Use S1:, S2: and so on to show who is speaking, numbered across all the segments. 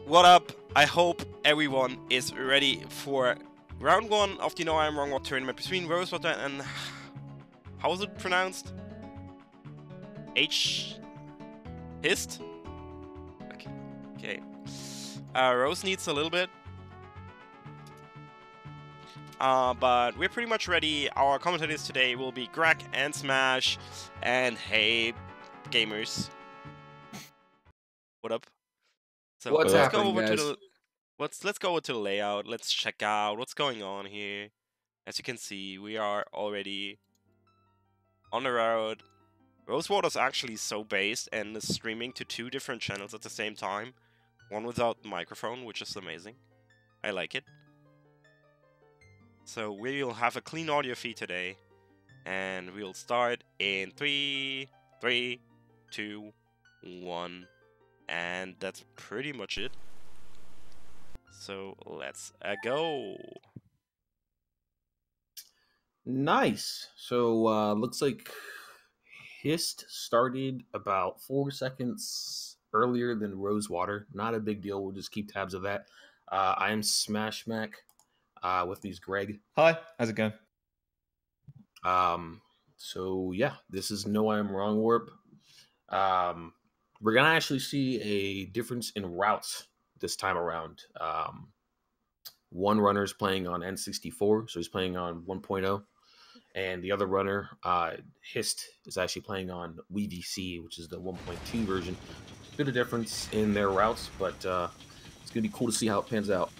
S1: What up? I hope everyone is ready for round 1 of the No I'm Wrong What tournament between Rosewater and... how is it pronounced? HiST? Okay. Rose needs a little bit. But we're pretty much ready. Our commentators today will be Greg and Smash. And hey, gamers. What up? So
S2: What's
S1: let's
S2: happening,
S1: go over
S2: guys?
S1: to the let's go over to the layout. Let's check out what's going on here. As you can see, we are already on the road. Rosewater's actually so based and is streaming to 2 different channels at the same time. One without microphone, which is amazing. I like it. So we'll have a clean audio feed today. And we'll start in 3, 2, 1. And that's pretty much it. So let's go.
S2: Nice. So looks like HiST started about 4 seconds earlier than Rosewater. Not a big deal. We'll just keep tabs of that. I am Smash Mac. With me's Greg.
S3: Hi, how's it going?
S2: So yeah, this is No I'm Wrong Warp. We're gonna actually see a difference in routes this time around. One runner is playing on N64, so he's playing on 1.0, and the other runner, HiST, is actually playing on WVC, which is the 1.2 version. Bit of difference in their routes, but it's gonna be cool to see how it pans out.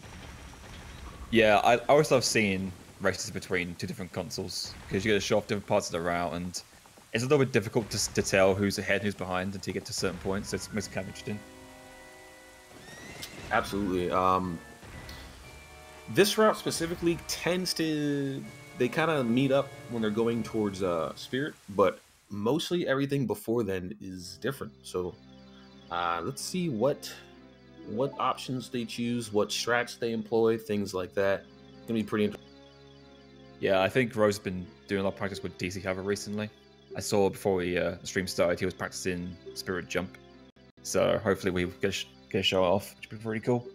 S3: Yeah, I always love seeing races between 2 different consoles because you get to show off different parts of the route, and it's a little bit difficult to tell who's ahead and who's behind until you get to certain points. So it makes it kind of interesting.
S2: Absolutely. This route specifically they kind of meet up when they're going towards Spirit, but mostly everything before then is different. So let's see what options they choose, what strats they employ, things like that. It's gonna be pretty interesting.
S3: Yeah, I think Rose has been doing a lot of practice with DC cover recently. I saw before the stream started, he was practicing Spirit Jump. So hopefully we get a show off, which would be pretty cool.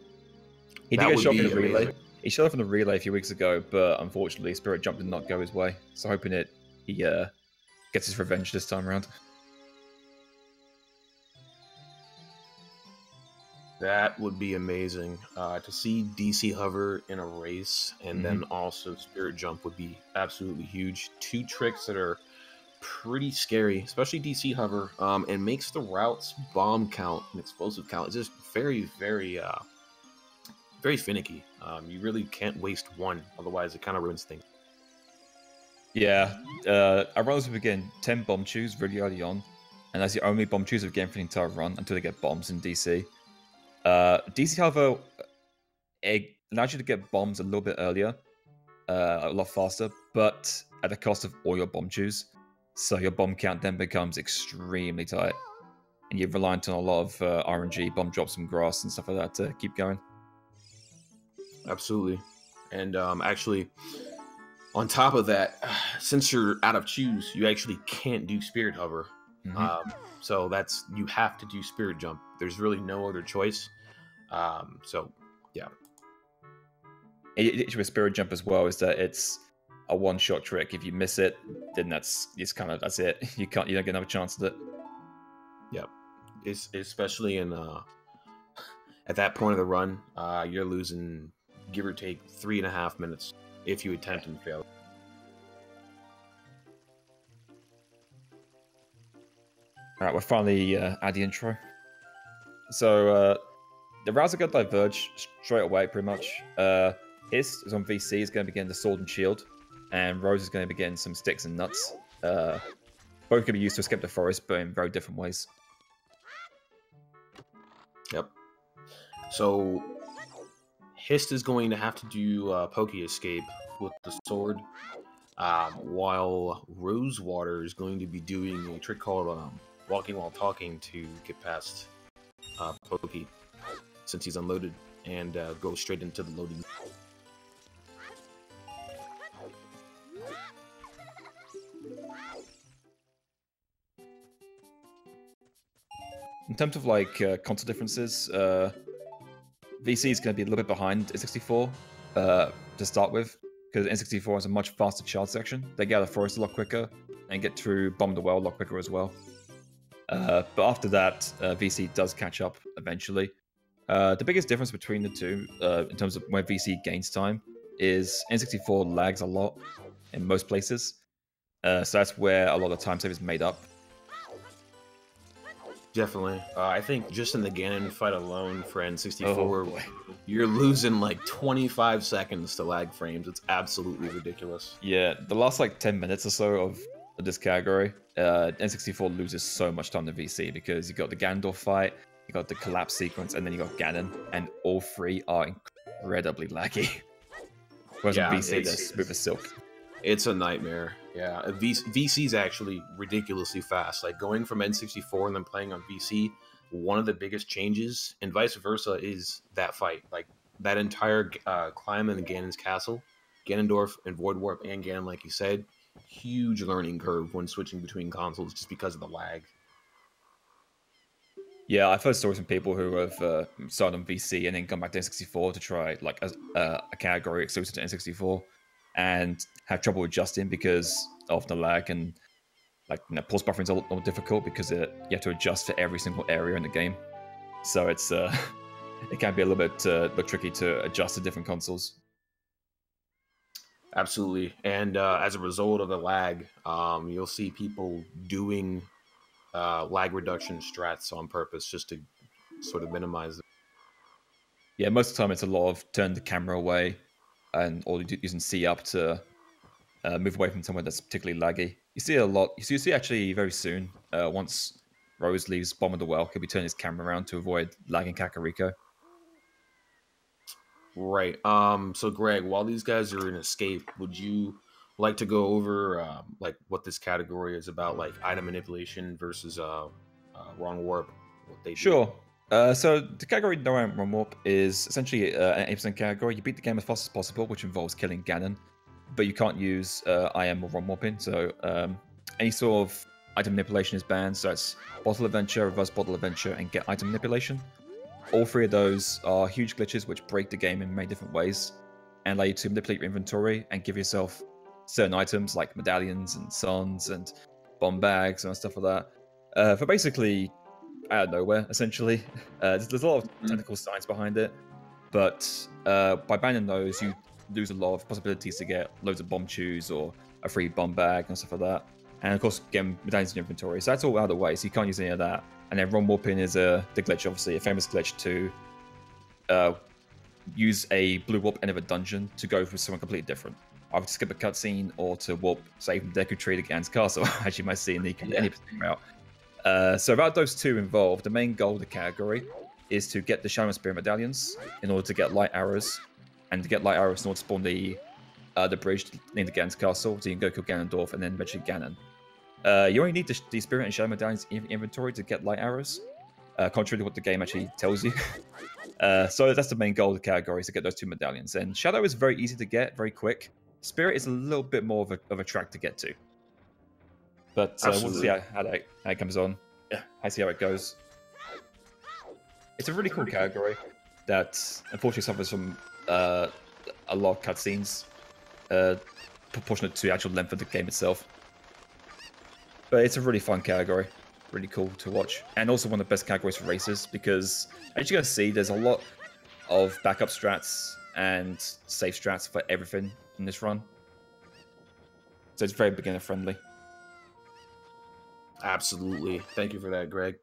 S3: He did get a shot in the relay. He showed off in the relay a few weeks ago, but unfortunately Spirit Jump did not go his way. So hoping he gets his revenge this time around.
S2: That would be amazing. To see DC hover in a race and then also Spirit Jump would be absolutely huge. 2 tricks that are pretty scary, especially DC hover, and makes the routes bomb count and explosive count. It's just very, very, very finicky. You really can't waste one, otherwise it kind of ruins things.
S3: Yeah, our runners will begin 10 bomb chews really early on, and that's the only bomb chews of the game for the entire run until they get bombs in DC. DC, however, it allows you to get bombs a little bit earlier, a lot faster, but at the cost of all your bomb chews. So your bomb count then becomes extremely tight, and you're reliant on a lot of RNG, bomb drops from grass and stuff like that to keep going.
S2: Absolutely. And actually, on top of that, since you're out of chews, you actually can't do Spirit Hover. So you have to do Spirit Jump. There's really no other choice. So yeah.
S3: With Spirit Jump as well is that it's a one-shot trick. If you miss it, then that's it. You don't get another chance at it.
S2: Yep. It's especially in at that point of the run, you're losing give or take 3.5 minutes if you attempt and fail.
S3: All right, we're finally at the intro. So the routes are going to diverge straight away, pretty much. HiST is on VC, is going to begin the Sword and Shield, and Rose is going to begin some Sticks and Nuts. Both can be used to escape the forest, but in very different ways.
S2: Yep. So HiST is going to have to do Poke Escape with the sword, while Rosewater is going to be doing a trick called Walking While Talking to get past Poke, since he's unloaded, and go straight into the loading.
S3: In terms of console differences, VC is going to be a little bit behind N64 to start with, because N64 has a much faster child section. They get out of the forest a lot quicker and get through Bomb the Well a lot quicker as well. But after that, VC does catch up eventually. The biggest difference between the two, in terms of where VC gains time, is N64 lags a lot in most places. So that's where a lot of time save is made up.
S2: Definitely. I think just in the Ganon fight alone for N64,
S3: Oh,
S2: you're losing like 25 seconds to lag frames. It's absolutely ridiculous.
S3: Yeah, the last like 10 minutes or so of this category, N64 loses so much time to VC because you got the Ganondorf fight, you got the collapse sequence, and then you got Ganon, and all three are incredibly laggy. Whereas in VC, they're smooth as silk.
S2: It's a nightmare. Yeah, VC is actually ridiculously fast. Like going from N64 and then playing on VC, one of the biggest changes, and vice versa, is that fight. Like that entire climb in Ganon's castle, Ganondorf and Void Warp and Ganon, like you said, huge learning curve when switching between consoles just because of the lag.
S3: Yeah, I've heard stories from people who have started on VC and then gone back to N64 to try like a category exclusive to N64 and have trouble adjusting because of the lag, and like pulse buffering is a lot more difficult because you have to adjust for every single area in the game. So it's it can be a little bit tricky to adjust to different consoles.
S2: Absolutely, and as a result of the lag, you'll see people doing lag reduction strats on purpose just to sort of minimize it.
S3: Yeah, most of the time it's a lot of turn the camera away and or using C up to move away from somewhere that's particularly laggy. You see a lot. You see actually very soon. Once Rose leaves Bomb of the Well, he'll be turning his camera around to avoid lagging Kakariko.
S2: Right. So Greg, while these guys are in escape, would you like to go over like what this category is about, like item manipulation versus wrong warp? What they do?
S3: Sure. So the category No I Am Wrong Warp is essentially an 8% category. You beat the game as fast as possible, which involves killing Ganon, but you can't use I Am or Wrong Warping. So any sort of item manipulation is banned. So it's Bottle Adventure, Reverse Bottle Adventure, and Get Item Manipulation. All three of those are huge glitches which break the game in many different ways and allow you to manipulate your inventory and give yourself certain items like medallions and suns and bomb bags and stuff like that. For basically out of nowhere, essentially. There's a lot of technical science behind it, but by banning those, you lose a lot of possibilities to get loads of bomb chews or a free bomb bag and stuff like that. And of course, getting medallions in your inventory. So that's all out of the way, so you can't use any of that. And then Ron Warping is the glitch, obviously, a famous glitch to use a blue warp end of a dungeon to go for someone completely different. Either to skip a cutscene or to warp, say, from Deku Tree to Gan's Castle, as you might see in the any route. So about those two involved, the main goal of the category is to get the Shadow and Spirit medallions in order to get light arrows, and to get light arrows in order to spawn the bridge near the Gan's Castle, so you can go kill Ganondorf and then eventually Ganon. You only need the Spirit and Shadow medallions in inventory to get light arrows, contrary to what the game actually tells you. So that's the main goal of the category, is to get those two medallions. And Shadow is very easy to get, very quick. Spirit is a little bit more of a track to get to. But we'll see how it comes on. Yeah, I see how it goes. It's a really cool category that unfortunately suffers from a lot of cutscenes, proportionate to the actual length of the game itself. But it's a really fun category, really cool to watch, and also one of the best categories for races because, as you're going to see, there's a lot of backup strats and safe strats for everything in this run. So it's very beginner friendly.
S2: Absolutely. Thank you for that, Greg.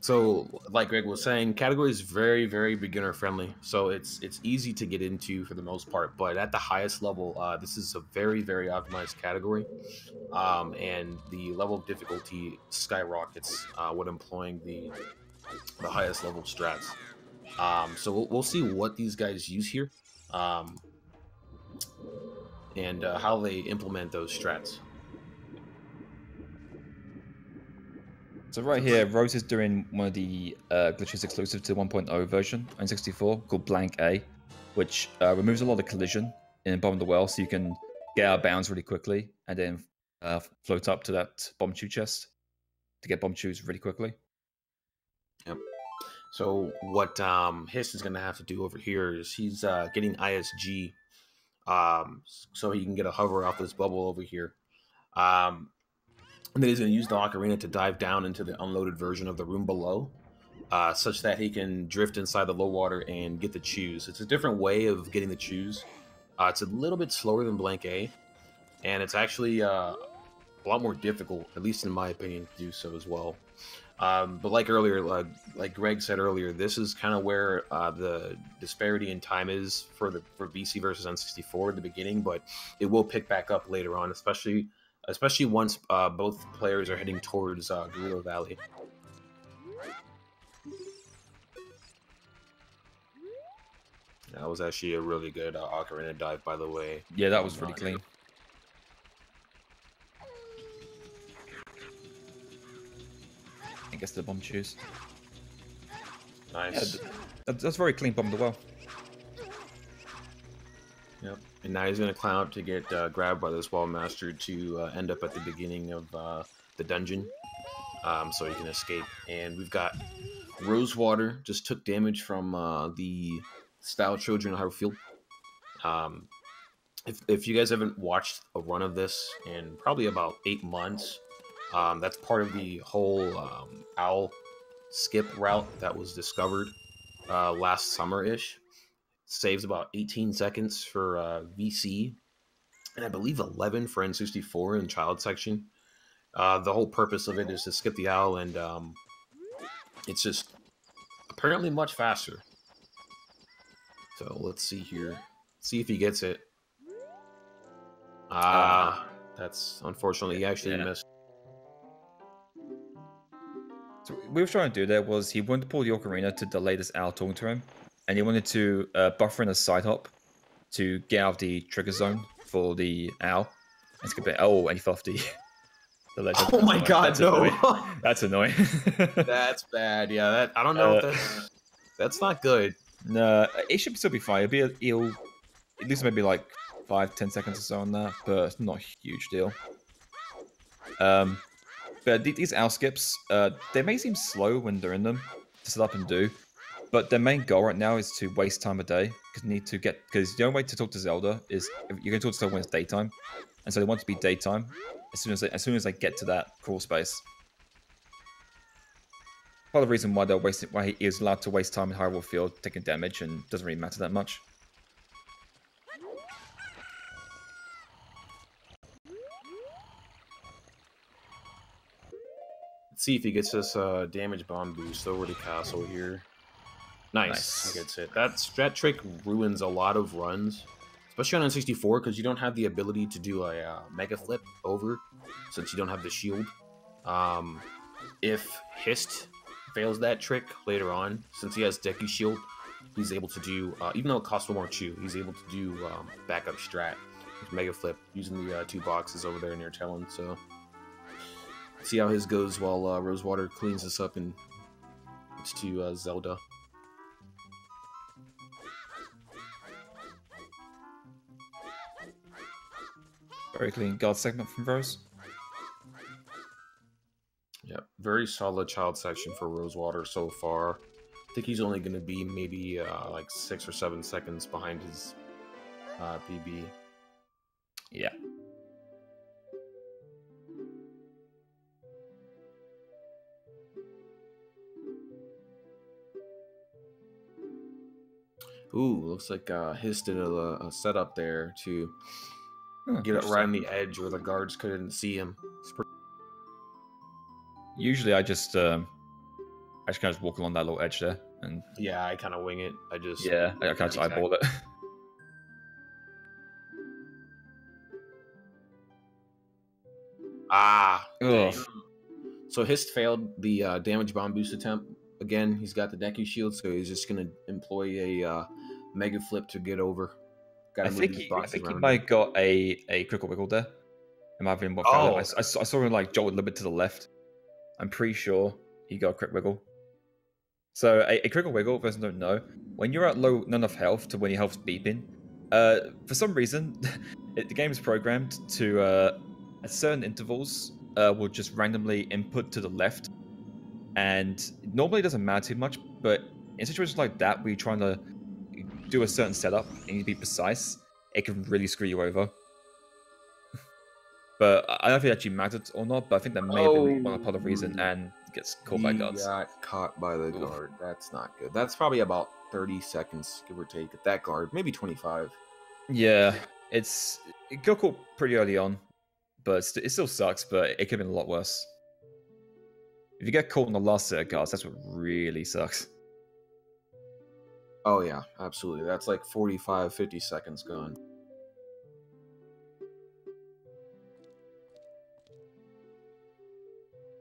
S2: So, like Greg was saying, category is very, very beginner friendly. So it's easy to get into for the most part. But at the highest level, this is a very, very optimized category, and the level of difficulty skyrockets when employing the highest level strats. So we'll see what these guys use here, and how they implement those strats.
S3: So right here, Rose is doing one of the glitches exclusive to 1.0 version on 64 called Blank A, which removes a lot of collision in Bomb of the Well, so you can get out of bounds really quickly and then float up to that bomb chew chest to get bomb chews really quickly.
S2: Yep. So what HiST is going to have to do over here is he's getting ISG, so he can get a hover off this bubble over here. And then he's going to use the ocarina to dive down into the unloaded version of the room below, such that he can drift inside the low water and get the chews. It's a different way of getting the chews. It's a little bit slower than Blank A, and it's actually a lot more difficult, at least in my opinion, to do so as well. But like earlier, like Greg said earlier, this is kind of where the disparity in time is for VC versus N64 at the beginning, but it will pick back up later on, especially once both players are heading towards Gerudo Valley. That was actually a really good ocarina dive, by the way.
S3: Yeah, that was really clean. I guess the bomb choose.
S2: Nice.
S3: Yeah, that's very clean bomb as well.
S2: Yep. And now he's going to climb up to get grabbed by this wall master to end up at the beginning of the dungeon, so he can escape. And we've got Rosewater just took damage from the Style Children Harfield. If you guys haven't watched a run of this in probably about 8 months, that's part of the whole owl skip route that was discovered last summer-ish. Saves about 18 seconds for VC, and I believe 11 for N64 in child section. The whole purpose of it is to skip the owl, and it's just apparently much faster. So let's see here. See if he gets it. That's unfortunately he actually missed.
S3: So what we were trying to do there was he wanted to pull the ocarina to delay this owl talking to him, and he wanted to buffer in a side hop to get out of the trigger zone for the owl. And skip it. Oh, and he fell off the legend.
S2: Oh my god, no!
S3: That's annoying.
S2: That's bad. Yeah, I don't know if that's not good.
S3: No, it should still be fine. He'll at least maybe like 5-10 seconds or so on that, but it's not a huge deal. But these owl skips, they may seem slow when they're in them to set up and do, but their main goal right now is to waste time a day because the only way to talk to Zelda is you're going to talk to Zelda when it's daytime, and so they want it to be daytime as soon as they get to that crawl space. Part of the reason why he is allowed to waste time in Hyrule Field taking damage and doesn't really matter that much.
S2: Let's see if he gets this damage bomb boost over the castle here. Nice. He gets it. That trick ruins a lot of runs, especially on N64, because you don't have the ability to do a mega flip over, since you don't have the shield. If HiST fails that trick later on, since he has Deku Shield, he's able to do, even though it costs one more chew, he's able to do backup strat with mega flip using the 2 boxes over there near Talon. So see how his goes while Rosewater cleans this up and it's to Zelda.
S3: Very clean guard segment from Rose.
S2: Yeah, very solid child section for Rosewater so far. I think he's only going to be maybe like 6 or 7 seconds behind his PB.
S3: Yeah.
S2: Ooh, looks like HiST did a setup there to get it right on the edge where the guards couldn't see him.
S3: Usually I just kind of walk along that little edge there, and
S2: yeah, I kind of wing it. I kind
S3: of just eyeball it.
S2: Ugh. So HiST failed the damage bomb boost attempt. Again, he's got the Deku Shield, so he's just going to employ a mega flip to get over.
S3: I think he might have got a critical wiggle there. It might have been what I saw him like jolt a little bit to the left. I'm pretty sure he got a crit wiggle. So a critical wiggle, for those who don't know, when you're at not enough health to when your health's beeping, for some reason, the game is programmed to at certain intervals will just randomly input to the left, and normally it doesn't matter too much, but in situations like that, where you're trying to do a certain setup and you need to be precise, it can really screw you over. But I don't know if it actually mattered or not, but I think that may have been one part of the reason, and gets caught by guards.
S2: He got caught by the
S3: Oof.
S2: guard. That's not good. That's probably about 30 seconds, give or take, at that guard. Maybe 25.
S3: Yeah, it got caught pretty early on, but it still sucks, but it could have been a lot worse. If you get caught in the last set of guards, that's what really sucks.
S2: Oh, yeah, absolutely. That's like 45, 50 seconds gone.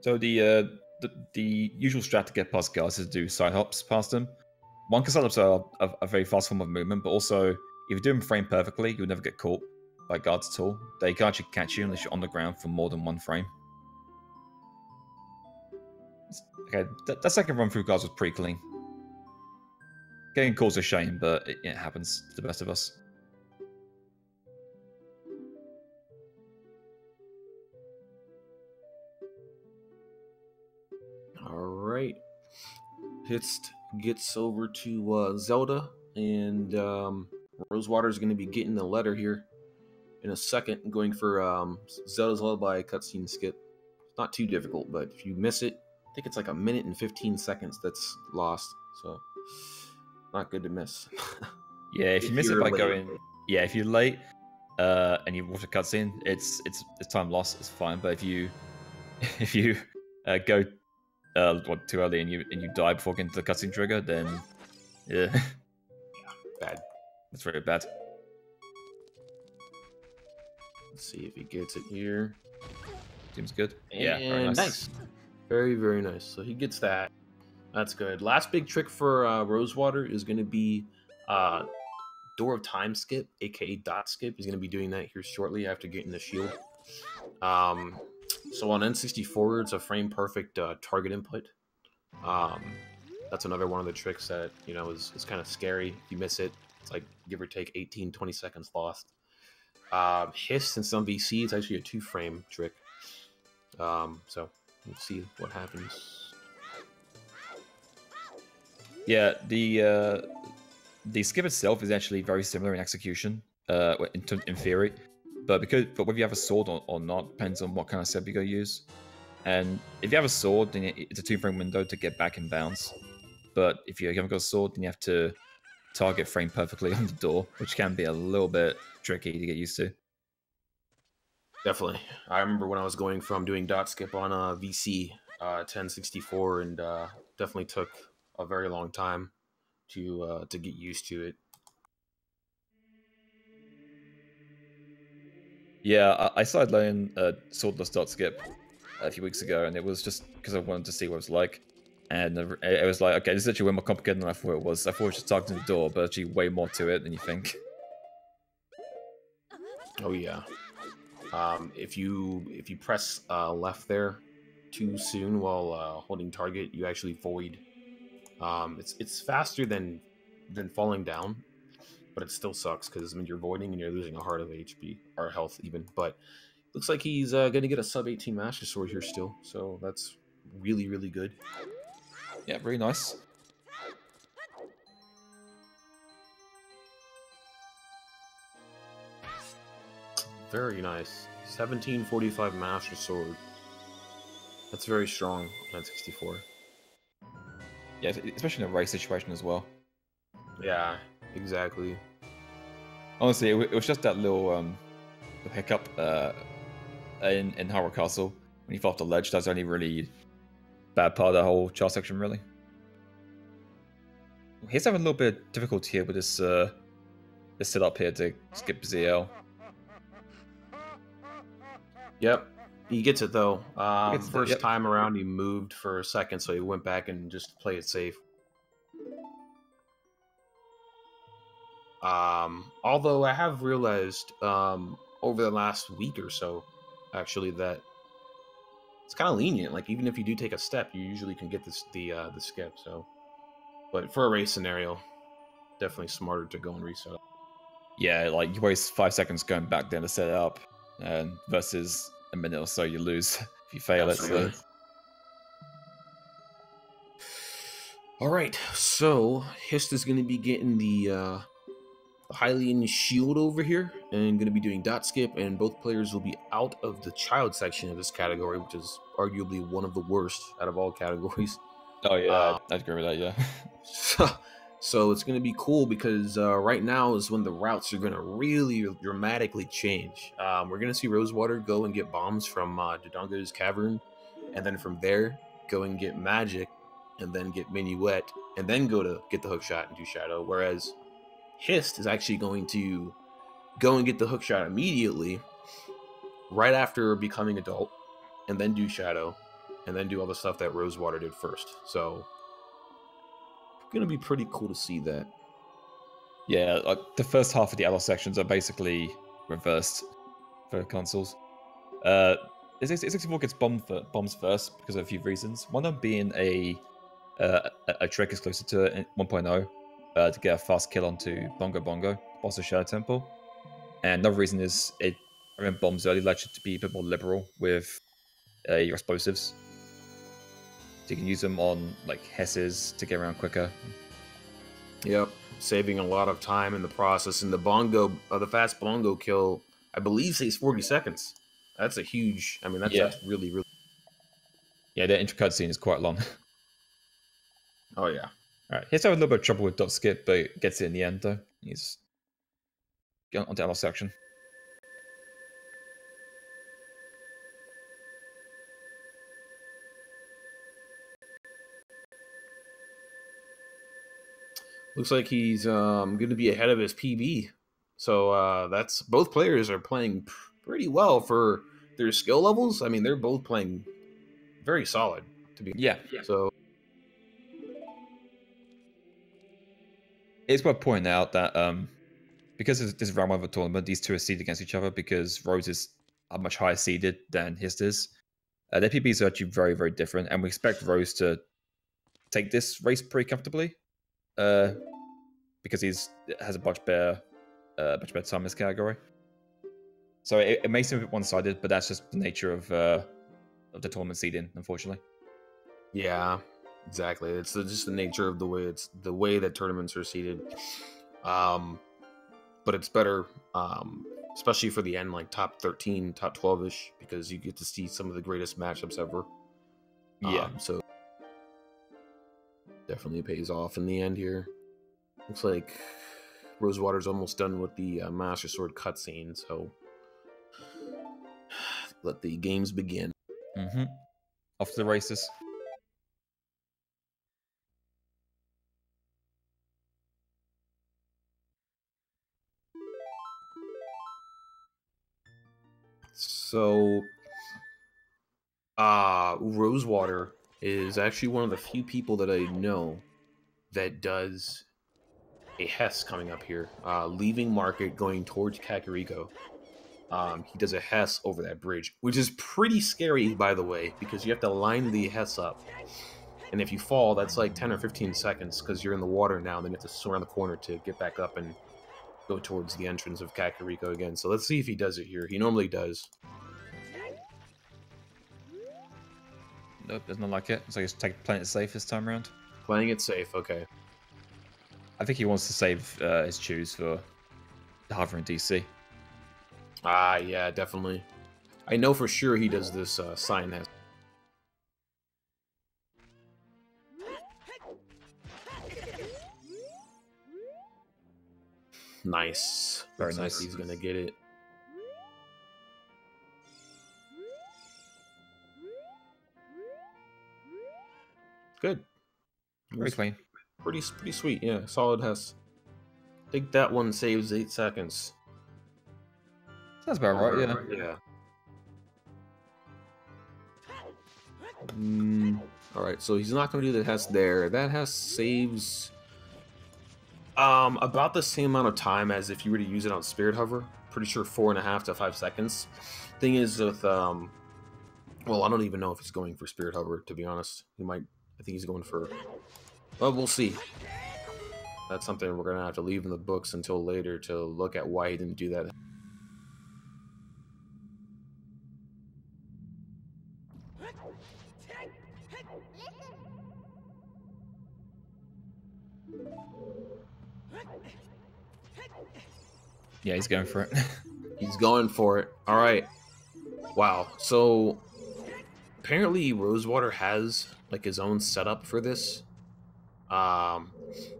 S3: So the usual strat to get past guards is to do side hops past them. One, because side hops are a very fast form of movement, but also if you do them frame perfectly, you'll never get caught by guards at all. They can't actually catch you unless you're on the ground for more than one frame. Okay, that second run through guards was pretty clean. Getting caught is a shame, but it happens to the best of us.
S2: Alright. HiST gets over to Zelda, and Rosewater is going to be getting the letter here in a second, going for Zelda's Lullaby cutscene skip. It's not too difficult, but if you miss it, I think it's like 1 minute and 15 seconds that's lost, so not good to miss.
S3: Yeah, if you miss it
S2: you're
S3: by
S2: late.
S3: going, yeah, if you're late and you watch a cutscene, it's time lost. It's fine. But if you go too early and you die before getting to the cutscene trigger, then yeah,
S2: Bad.
S3: that's very bad.
S2: Let's see if he gets it here.
S3: Seems good.
S2: And
S3: Yeah, very nice.
S2: Very, very nice. So he gets that. That's good. Last big trick for Rosewater is going to be Door of Time skip, aka dot skip. He's going to be doing that here shortly after getting the shield. So on N64, it's a frame perfect target input. That's another one of the tricks that, you know, is kind of scary. If you miss it, it's like give or take 18, 20 seconds lost. HiST and some VC, it's actually a 2-frame trick. So we'll see what happens.
S3: Yeah, the skip itself is actually very similar in execution, in theory, but whether you have a sword or not depends on what kind of setup you're gonna use. And if you have a sword, then it's a 2-frame window to get back in bounds. But if you haven't got a sword, then you have to target frame perfectly on the door, which can be a little bit tricky to get used to.
S2: Definitely. I remember when I was going from doing dot skip on VC 1064, and definitely took a very long time to get used to it.
S3: Yeah, I started learning swordless dot skip a few weeks ago, and it was just because I wanted to see what it was like. And it was like, okay, this is actually way more complicated than I thought it was. I thought it was just targeting the door, but actually way more to it than you think.
S2: Oh yeah. If you press left there too soon while holding target, you actually void. It's faster than falling down, but it still sucks because you're voiding and you're losing a heart of HP or health even. But looks like he's gonna get a sub 18 Master Sword here still, so that's really, really good.
S3: Yeah, very nice.
S2: Very nice. 1745 Master Sword. That's very strong on 64.
S3: Yeah, especially in a race situation as well.
S2: Yeah, exactly.
S3: Honestly, it was just that little hiccup in Hyrule Castle when you fell off the ledge. That's the only really bad part of the whole chart section, really. He's having a little bit of difficulty here with this setup here to skip ZL.
S2: Yep, he gets it though. First
S3: yep.
S2: time around, he moved for a second, so he went back and just played it safe. Although I have realized over the last week or so, actually, that it's kind of lenient. Like even if you do take a step, you usually can get the skip. So, but for a race scenario, definitely smarter to go and reset.
S3: Yeah, like you waste 5 seconds going back there to set it up, and versus a minute or so you lose if you fail it. So.
S2: All right, so HiST is going to be getting the Hylian shield over here and going to be doing dot skip, and both players will be out of the child section of this category, which is arguably one of the worst out of all categories.
S3: Oh yeah, I'd agree with that. Yeah.
S2: So it's going to be cool because right now is when the routes are going to really dramatically change. We're going to see Rosewater go and get bombs from Dodongo's cavern, and then from there go and get magic, and then get minuet, and then go to get the hook shot and do shadow. Whereas HiST is actually going to go and get the hook shot immediately, right after becoming adult, and then do shadow, and then do all the stuff that Rosewater did first. So gonna be pretty cool to see that.
S3: Yeah, like the first half of the adult sections are basically reversed for consoles. 64 gets bombs first because of a few reasons. One of them being a trick exclusive to 1.0 to get a fast kill onto Bongo Bongo, boss of Shadow Temple. And another reason is having bombs early lets you to be a bit more liberal with your explosives. So you can use them on like Hesses to get around quicker.
S2: Yep, saving a lot of time in the process. And the bongo, the fast bongo kill, I believe saves 40 seconds. That's a huge. I mean, that's really.
S3: Yeah, the intro cutscene is quite long.
S2: Oh yeah.
S3: All right, he's having a little bit of trouble with dot skip, but gets it in the end though. He's going on to our section.
S2: Looks like he's going to be ahead of his PB. So that's both players are playing pretty well for their skill levels. I mean, they're both playing very solid to be.
S3: Yeah.
S2: So
S3: it's worth pointing out that because this is round one of a tournament, these two are seeded against each other because Rose is much higher seeded than HiST is. Their PBs are actually very, very different, and we expect Rose to take this race pretty comfortably because he has a much better time in this category. So it may seem a bit one-sided, but that's just the nature of the tournament seeding, unfortunately.
S2: Yeah, exactly. It's just the nature of the way that tournaments are seeded. But it's better, especially for the end, like top 13, top 12-ish, because you get to see some of the greatest matchups ever.
S3: Yeah.
S2: So definitely pays off in the end here. Looks like Rosewater's almost done with the Master Sword cutscene, so let the games begin.
S3: Mm-hmm. Off to the races.
S2: So, Rosewater is actually one of the few people that I know that does a HiST coming up here, leaving Market going towards Kakariko. He does a HiST over that bridge, which is pretty scary, by the way, because you have to line the HiST up. And if you fall, that's like 10 or 15 seconds because you're in the water now, and then you have to swim around the corner to get back up and go towards the entrance of Kakariko again. So let's see if he does it here. He normally does.
S3: Nope, does not like it. So he's playing it safe this time around.
S2: Playing it safe, okay.
S3: I think he wants to save his choose for the Hover in DC.
S2: Ah, yeah, definitely. I know for sure he does this sign HiST. Nice.
S3: Very
S2: Looks
S3: nice.
S2: like he's gonna get it. Good.
S3: Very clean.
S2: Pretty sweet, yeah. Solid HiST. I think that one saves 8 seconds.
S3: Sounds about right, yeah.
S2: Yeah. Alright, so he's not going to do the HiST there. That HiST saves about the same amount of time as if you were to use it on Spirit Hover. Pretty sure 4.5 to 5 seconds. Thing is with, well, I don't even know if he's going for Spirit Hover, to be honest. I think he's going for, well, we'll see. That's something we're going to have to leave in the books until later to look at why he didn't do that.
S3: Yeah, he's going for it.
S2: He's going for it. All right. Wow. So apparently Rosewater has like his own setup for this. I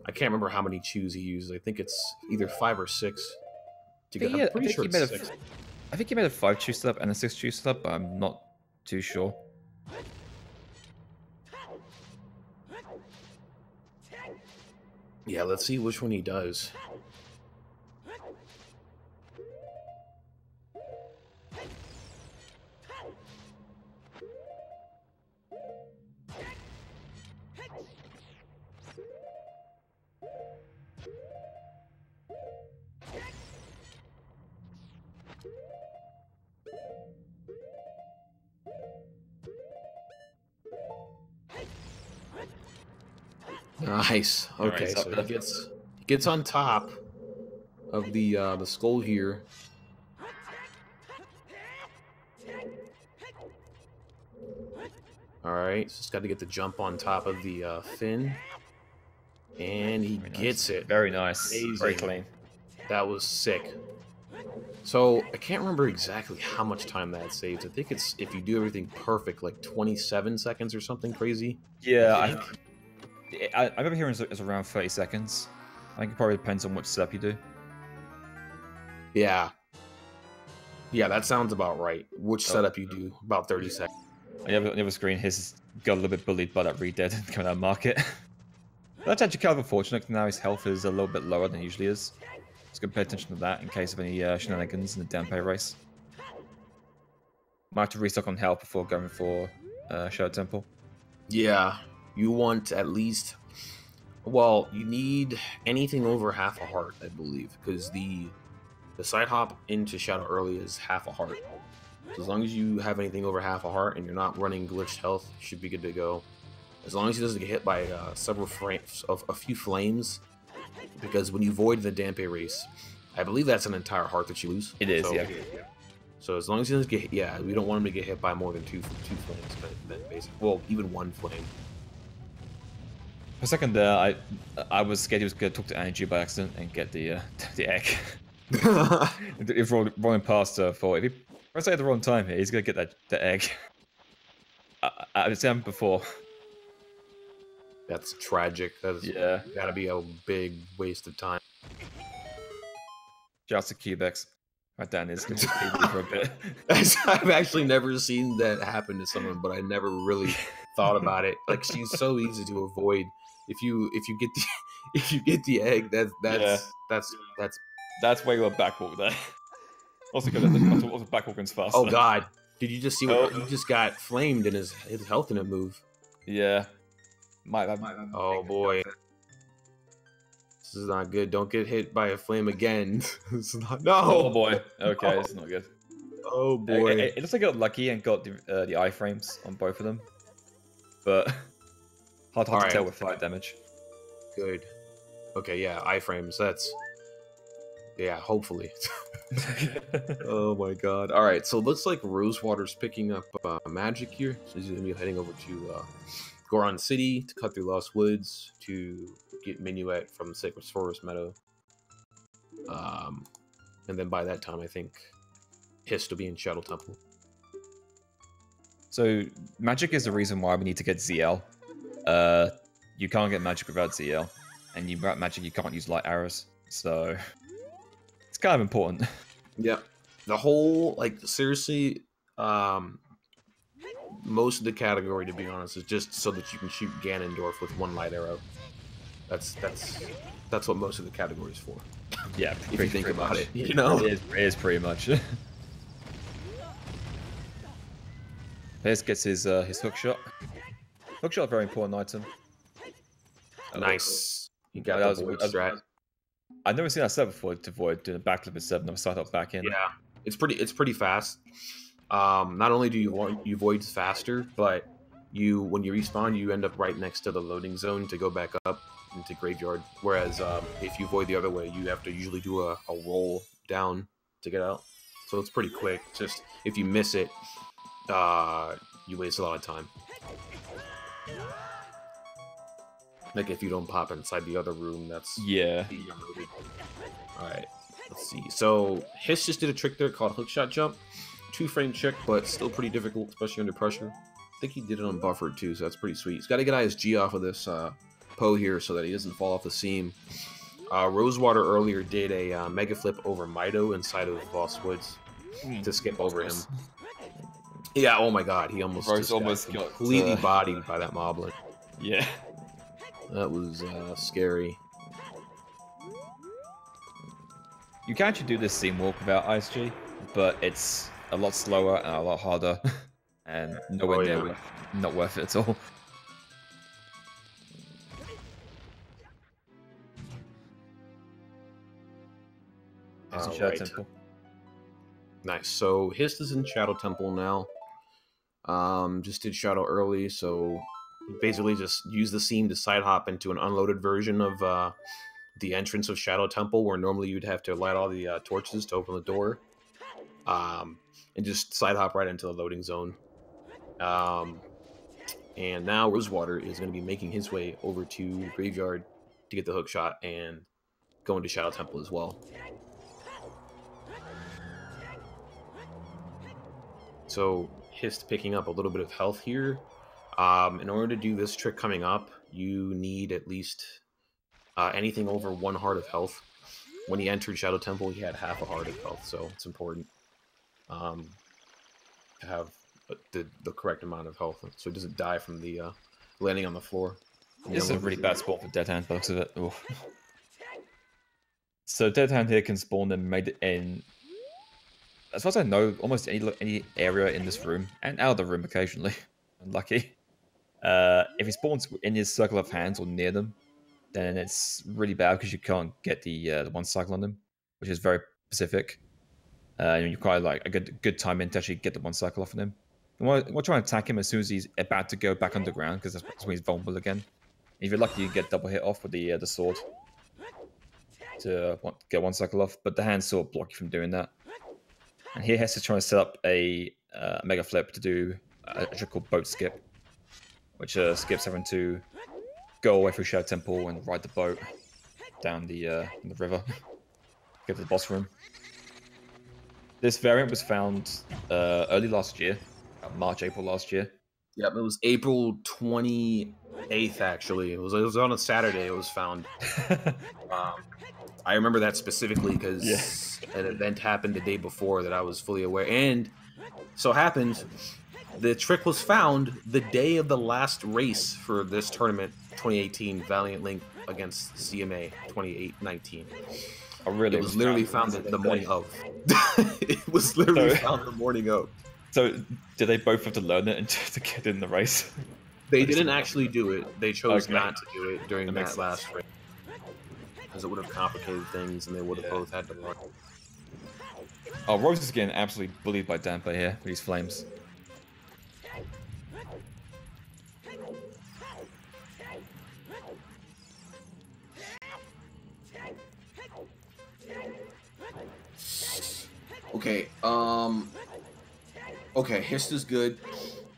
S2: can't remember how many chews he used. I think it's either 5 or 6. I'm pretty sure it's 6.
S3: I think he made a 5-chew setup and a 6-chew setup, but I'm not too sure.
S2: Yeah, let's see which one he does. Nice. Okay,
S3: Right,
S2: so he gets on top of the skull here. All right, just got to get the jump on top of the fin, and he gets it.
S3: Very nice.
S2: Amazing.
S3: Very clean.
S2: That was sick. So I can't remember exactly how much time that saves. I think it's, if you do everything perfect, like 27 seconds or something crazy.
S3: Yeah, I remember hearing it's around 30 seconds. I think it probably depends on which setup you do.
S2: Yeah. Yeah, that sounds about right. Which setup you do, about 30 seconds.
S3: On the other screen, his got a little bit bullied by that Redead coming out of market. That's actually kind of unfortunate. Now his health is a little bit lower than it usually is. Just gonna pay attention to that in case of any shenanigans in the Danpei race. Might have to restock on health before going for Shadow Temple.
S2: Yeah, you want at least, well, you need anything over half a heart, I believe, because the side hop into Shadow early is half a heart. So as long as you have anything over half a heart and you're not running glitched health, you should be good to go. As long as he doesn't get hit by several frames of a few flames, because when you void the Danpei race, I believe that's an entire heart that you lose.
S3: It is, yeah.
S2: So as long as he doesn't get hit, yeah, we don't want him to get hit by more than two flames, basically. Well, even one flame.
S3: For a second there, I was scared he was going to talk to Angie by accident and get the egg. If rolling past her, thought if I say at the wrong time here, he's going to get the egg. I've seen him before.
S2: That's tragic. That's gotta be a big waste of time.
S3: Just to Cubex. My Dan is going to be for a bit.
S2: I've actually never seen that happen to someone, but I never really thought about it. Like, she's so easy to avoid. If you get the egg,
S3: that's why you were backwalk there. Also, because the backwalking's faster.
S2: Oh God! Did you just see what he just got flamed and his health didn't move?
S3: Yeah.
S2: Oh boy. This is not good. Don't get hit by a flame again. It's not. No.
S3: Oh boy. Okay, it's not good.
S2: Oh boy.
S3: It looks like I got lucky and got the iframes on both of them, but hard to tell with fire damage.
S2: Good. Okay, yeah, iframes. That's hopefully. Oh my God! All right, so it looks like Rosewater's picking up magic here. So he's gonna be heading over to Goron City to cut through Lost Woods to get Minuet from Sacred Forest Meadow. And then by that time, I think HiST will be in Shadow Temple.
S3: So magic is the reason why we need to get ZL. You can't get magic without ZL, and without magic you can't use light arrows. So it's kind of important.
S2: Yep. The whole, like, seriously, most of the category, to be honest, is just so that you can shoot Ganondorf with one light arrow. That's what most of the category is for.
S3: Yeah,
S2: if you think about it, you know,
S3: it is pretty much. Pierce gets his hook shot. Hook shot, a very important item.
S2: Nice. You got the void strat.
S3: I've never seen that set before to void doing a backflip at 7. Never start up back in.
S2: Yeah, it's pretty fast. Not only do you void faster, but when you respawn, you end up right next to the loading zone to go back up into Graveyard. Whereas if you void the other way, you have to usually do a roll down to get out. So it's pretty quick. Just if you miss it, you waste a lot of time. Like if you don't pop inside the other room, that's
S3: yeah.
S2: All right. Let's see. So HiST just did a trick there called hookshot jump. 2-frame trick, but still pretty difficult, especially under pressure. I think he did it on buffered too, so that's pretty sweet. He's got to get ISG off of this Poe here so that he doesn't fall off the seam. Rosewater earlier did a mega flip over Mido inside of Lost Woods to skip over him. Yeah, oh my god, he almost got completely bodied by that moblin.
S3: Yeah.
S2: That was scary.
S3: You can actually do this seam walk without ISG, but it's a lot slower and a lot harder, and nowhere near not worth it at all.
S2: Shadow Temple. Nice. So HiST is in Shadow Temple now. Just did Shadow early, so basically just use the seam to side hop into an unloaded version of the entrance of Shadow Temple, where normally you'd have to light all the torches to open the door, and just side hop right into the loading zone. And now Rosewater is going to be making his way over to Graveyard to get the hook shot and go into Shadow Temple as well. So HiST picking up a little bit of health here. In order to do this trick coming up, you need at least anything over 1 heart of health. When he entered Shadow Temple, he had half a heart of health, so it's important to have the correct amount of health so he doesn't die from the landing on the floor.
S3: This is a really bad spot for Dead Hand, by the looks of it. Oof. So Dead Hand here can spawn and made it in, as far as I know, almost any area in this room, and out of the room occasionally. Unlucky. If he spawns in his circle of hands or near them, then it's really bad because you can't get the 1 cycle on them, which is very specific. You require like a good time in to actually get the 1 cycle off of him. We'll try and attack him as soon as he's about to go back underground, because that's when he's vulnerable again. If you're lucky, you get double hit off with the sword to get 1 cycle off, but the hands sort of block you from doing that. And here has to try to set up a mega flip to do a trick called boat skip, which skips having to go away through Shadow Temple and ride the boat down the river, get to the boss room. This variant was found early last year, March, April last year.
S2: Yep, it was April 28th, actually. It was on a Saturday it was found. I remember that specifically because an event happened the day before that I was fully aware. And so happened, the trick was found the day of the last race for this tournament, 2018 Valiant Link against CMA 2019.
S3: Oh, really?
S2: It was literally found the morning of. It was literally found the morning of.
S3: So, did they both have to learn it to get in the race?
S2: They didn't actually do it. They chose not to do it during that last race, because it would have complicated things, and they would have both had to run.
S3: Oh, Rose is getting absolutely bullied by Damper here with these flames.
S2: Okay, okay, HiST is good.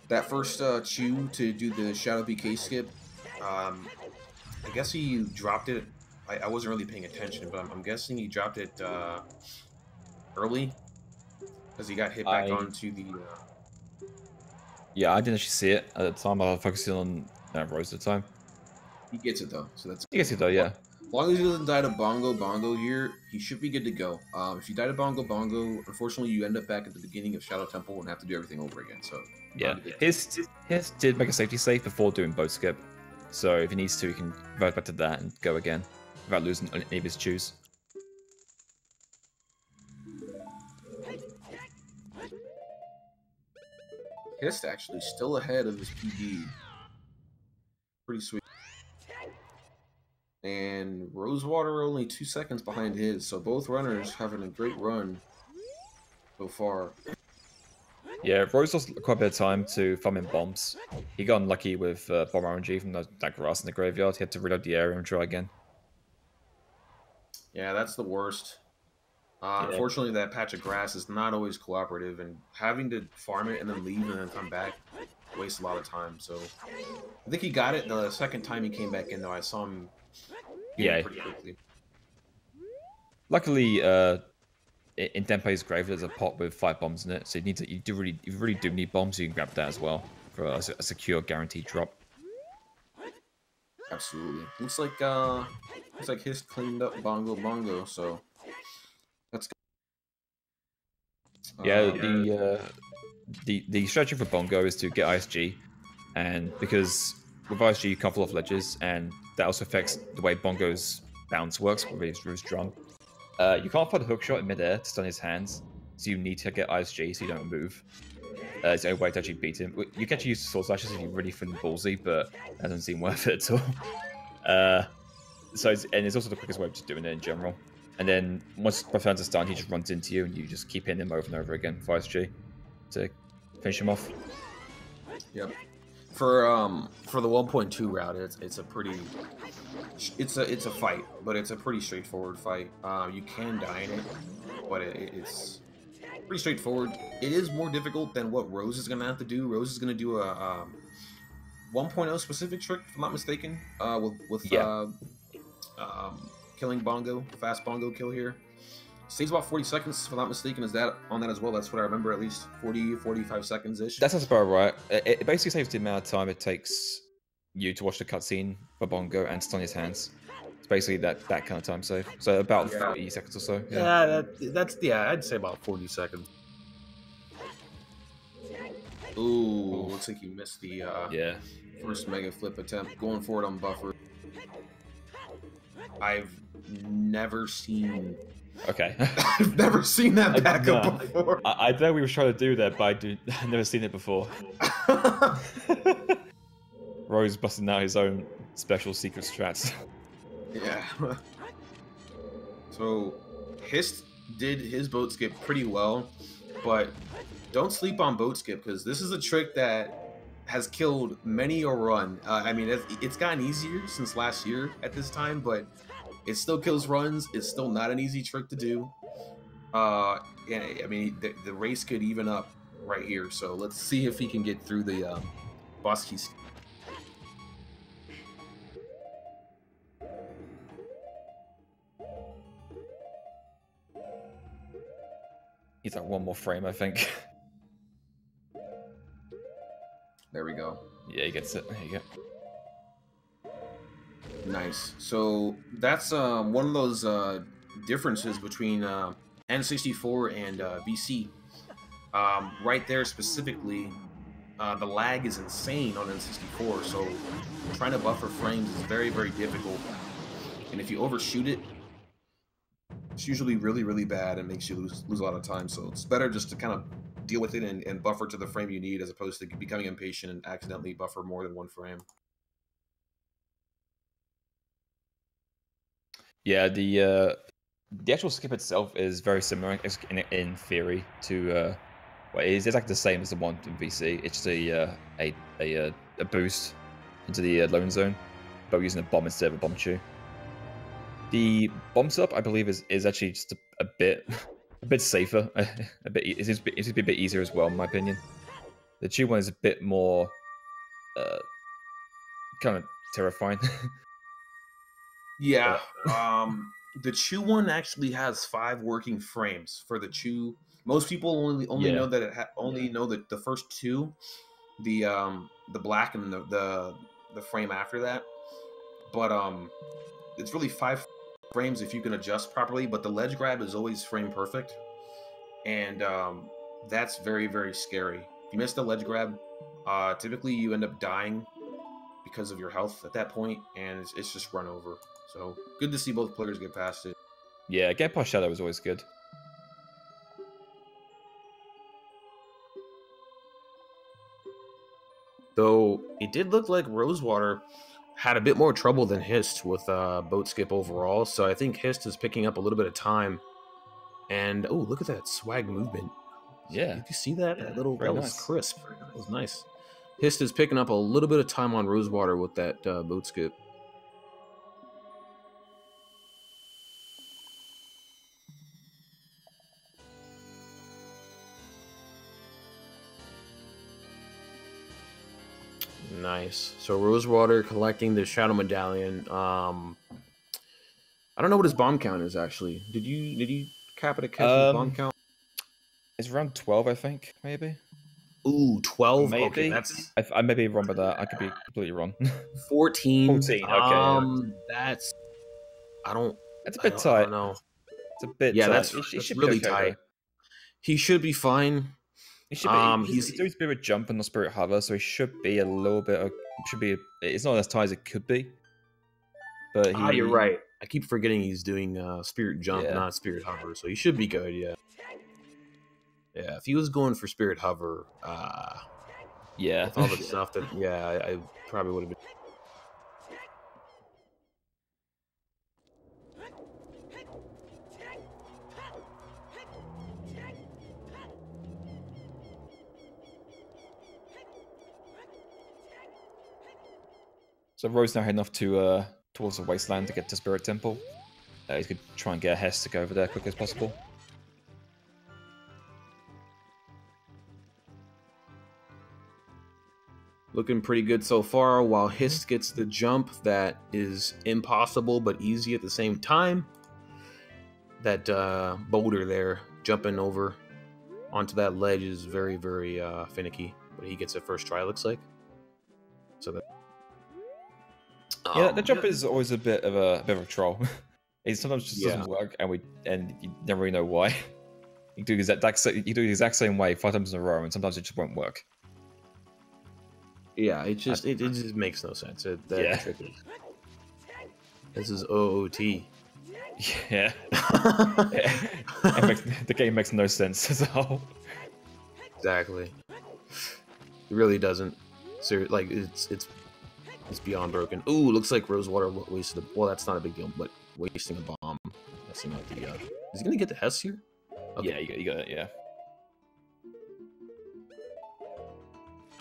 S2: That first chew to do the Shadow BK skip, I guess he dropped it. I wasn't really paying attention, but I'm guessing he dropped it early because he got hit back onto the...
S3: Yeah, I didn't actually see it at the time. I was focusing on Rose at the time.
S2: He gets it, though, so that's...
S3: He gets it, though, yeah.
S2: As long as he doesn't die to Bongo here, he should be good to go. If you die to Bongo, unfortunately, you end up back at the beginning of Shadow Temple and have to do everything over again. So
S3: yeah, his did make a safety save before doing boat skip, so if he needs to, he can revert back to that and go again without losing any of his chews.
S2: HiST actually still ahead of his PD. Pretty sweet. And Rosewater only 2 seconds behind his, so both runners having a great run so far.
S3: Yeah, Rose lost quite a bit of time to farm in bombs. He got unlucky with bomb RNG from that grass in the graveyard. He had to reload the area and try again.
S2: Yeah, that's the worst. Unfortunately, that patch of grass is not always cooperative, and having to farm it and then leave and then come back wastes a lot of time. So I think he got it the second time he came back in, though. I saw him pretty quickly.
S3: Luckily, in Denpei's grave, there's a pot with 5 bombs in it, so you really do need bombs. You can grab that as well for a secure, guaranteed drop.
S2: Absolutely. Looks like HiST cleaned up Bongo, so that's good.
S3: Yeah, the strategy for Bongo is to get ISG, and because with ISG you can't fall off ledges, and that also affects the way Bongo's bounce works with his drum. You can't find a hook shot in midair to stun his hands, so you need to get ISG so you don't move. It's the only way to actually beat him. You can actually use sword slashes if you're really feeling ballsy, but that doesn't seem worth it at all. It's also the quickest way of just doing it in general. And then once by turns are stunned, he just runs into you, and you just keep hitting him over and over again for ISG to finish him off.
S2: Yep. For the 1.2 route, it's a pretty it's a fight, but it's a pretty straightforward fight. You can die in it, but it's pretty straightforward. It is more difficult than what Rose is gonna have to do. Rose is gonna do a 1.0 specific trick, if I'm not mistaken, with killing Bongo, fast Bongo kill here. Stays about 40 seconds, if I'm not mistaken. Is that on that as well? That's what I remember, at least 45 seconds-ish.
S3: That sounds about right. It basically saves the amount of time it takes you to watch the cutscene for Bongo and stun his hands. It's basically that kind of time save. So about 40 seconds or so.
S2: Yeah, I'd say about 40 seconds. Ooh, looks like he missed the first mega flip attempt. Going for it on buffer. I've never seen...
S3: Okay.
S2: I've never seen that backup before.
S3: I know we were trying to do that, but I've never seen it before. Rose busting out his own special secret strats.
S2: Yeah. So, HiST did his boat skip pretty well, but don't sleep on boat skip, because this is a trick that has killed many a run. I mean, it's gotten easier since last year at this time, but it still kills runs. It's still not an easy trick to do. Yeah, I mean, the race could even up right here. So let's see if he can get through the boss keys.
S3: He's like one more frame, I think.
S2: There we go.
S3: Yeah, he gets it. There you go.
S2: Nice. So that's one of those differences between N64 and VC. Right there specifically, the lag is insane on N64, so trying to buffer frames is very, very difficult. And if you overshoot it, it's usually really, really bad and makes you lose a lot of time. So it's better just to kind of deal with it and buffer to the frame you need, as opposed to becoming impatient and accidentally buffer more than one frame.
S3: Yeah, the actual skip itself is very similar in theory to well, it's exactly the same as the one in VC. It's just a boost into the lone zone, but we're using a bomb instead of a bomb chew. The bomb setup, I believe, is actually just a bit safer. It's a bit easier as well, in my opinion. The chew one is a bit more kind of terrifying.
S2: Yeah. The chew one actually has 5 working frames for the chew. Most people only know that it know that the first 2, the black and the frame after that. But it's really 5 frames if you can adjust properly. But the ledge grab is always frame perfect, and that's very, very scary. If you miss the ledge grab, typically you end up dying because of your health at that point, and it's just run over. So good to see both players get past it.
S3: Yeah, get past Shadow is always good.
S2: Though it did look like Rosewater had a bit more trouble than HiST with boat skip overall, so I think HiST is picking up a little bit of time. And oh, look at that swag movement!
S3: Yeah,
S2: did you see that?
S3: Yeah,
S2: That was crisp. That was nice. HiST is picking up a little bit of time on Rosewater with that boat skip. Nice. So Rosewater collecting the Shadow Medallion. I don't know what his bomb count is actually. Did you cap it at catch his bomb count?
S3: It's around 12, I think, maybe.
S2: Ooh, 12.
S3: Maybe.
S2: Okay, that's.
S3: I may be wrong by that. I could be completely wrong.
S2: 14.
S3: 14. Okay. Yeah.
S2: That's. I don't.
S3: It's a bit
S2: I
S3: tight.
S2: don't know.
S3: It's a bit.
S2: Yeah,
S3: tight.
S2: that's
S3: He should
S2: really
S3: be okay,
S2: tight.
S3: though.
S2: He should be fine.
S3: He should be. He's doing Spirit Jump and not Spirit Hover, so he should be a little bit. Should be. It's not as tight as it could be. But
S2: you're right. I keep forgetting he's doing Spirit Jump, not Spirit Hover, so he should be good. Yeah. Yeah, if he was going for Spirit Hover,
S3: yeah,
S2: with all the stuff that, I probably would have been.
S3: So Rose now heading off to towards the Wasteland to get to Spirit Temple. He could try and get a HiST to go over there as quick as possible.
S2: Looking pretty good so far, while HiST gets the jump that is impossible but easy at the same time. That boulder there, jumping over onto that ledge is very, very finicky, but he gets it first try, looks like. So that.
S3: Yeah, the jump is always a bit of a troll. It sometimes just doesn't work, and you never really know why. You do the exact same way 5 times in a row, and sometimes it just won't work.
S2: Yeah, it just makes no sense. This is OoT.
S3: Yeah. The game makes no sense as a whole.
S2: Exactly. It really doesn't. So, like, it's beyond broken. Ooh, looks like Rosewater wasted. Well, that's not a big deal, but wasting a bomb. Messing up the. Is he gonna get the HiST here? Okay.
S3: Yeah, you got it. Yeah.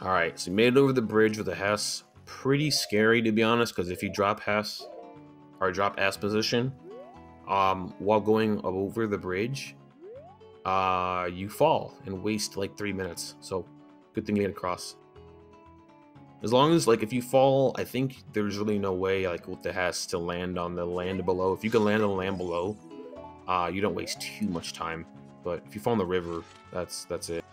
S2: All right, so he made it over the bridge with a HiST. Pretty scary, to be honest, because if you drop HiST or drop S position, while going over the bridge, you fall and waste like 3 minutes. So, good thing you get across. As long as, like, if you fall, I think there's really no way, like, with the HiST to land on the land below. If you can land on the land below, you don't waste too much time. But if you fall in the river, that's it.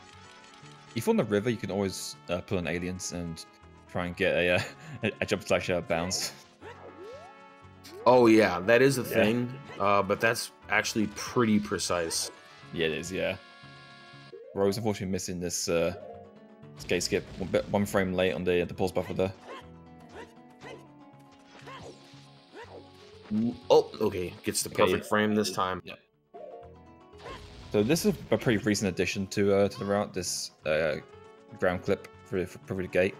S3: If you're on the river, you can always put on aliens and try and get a jump slash bounce.
S2: Oh yeah, that is a thing, but that's actually pretty precise.
S3: Yeah, it is. Yeah. Rose unfortunately missing this gate skip one frame late on the pulse buffer there.
S2: Oh, okay, gets the perfect frame this time.
S3: Yeah. So this is a pretty recent addition to the route. This ground clip for the gate.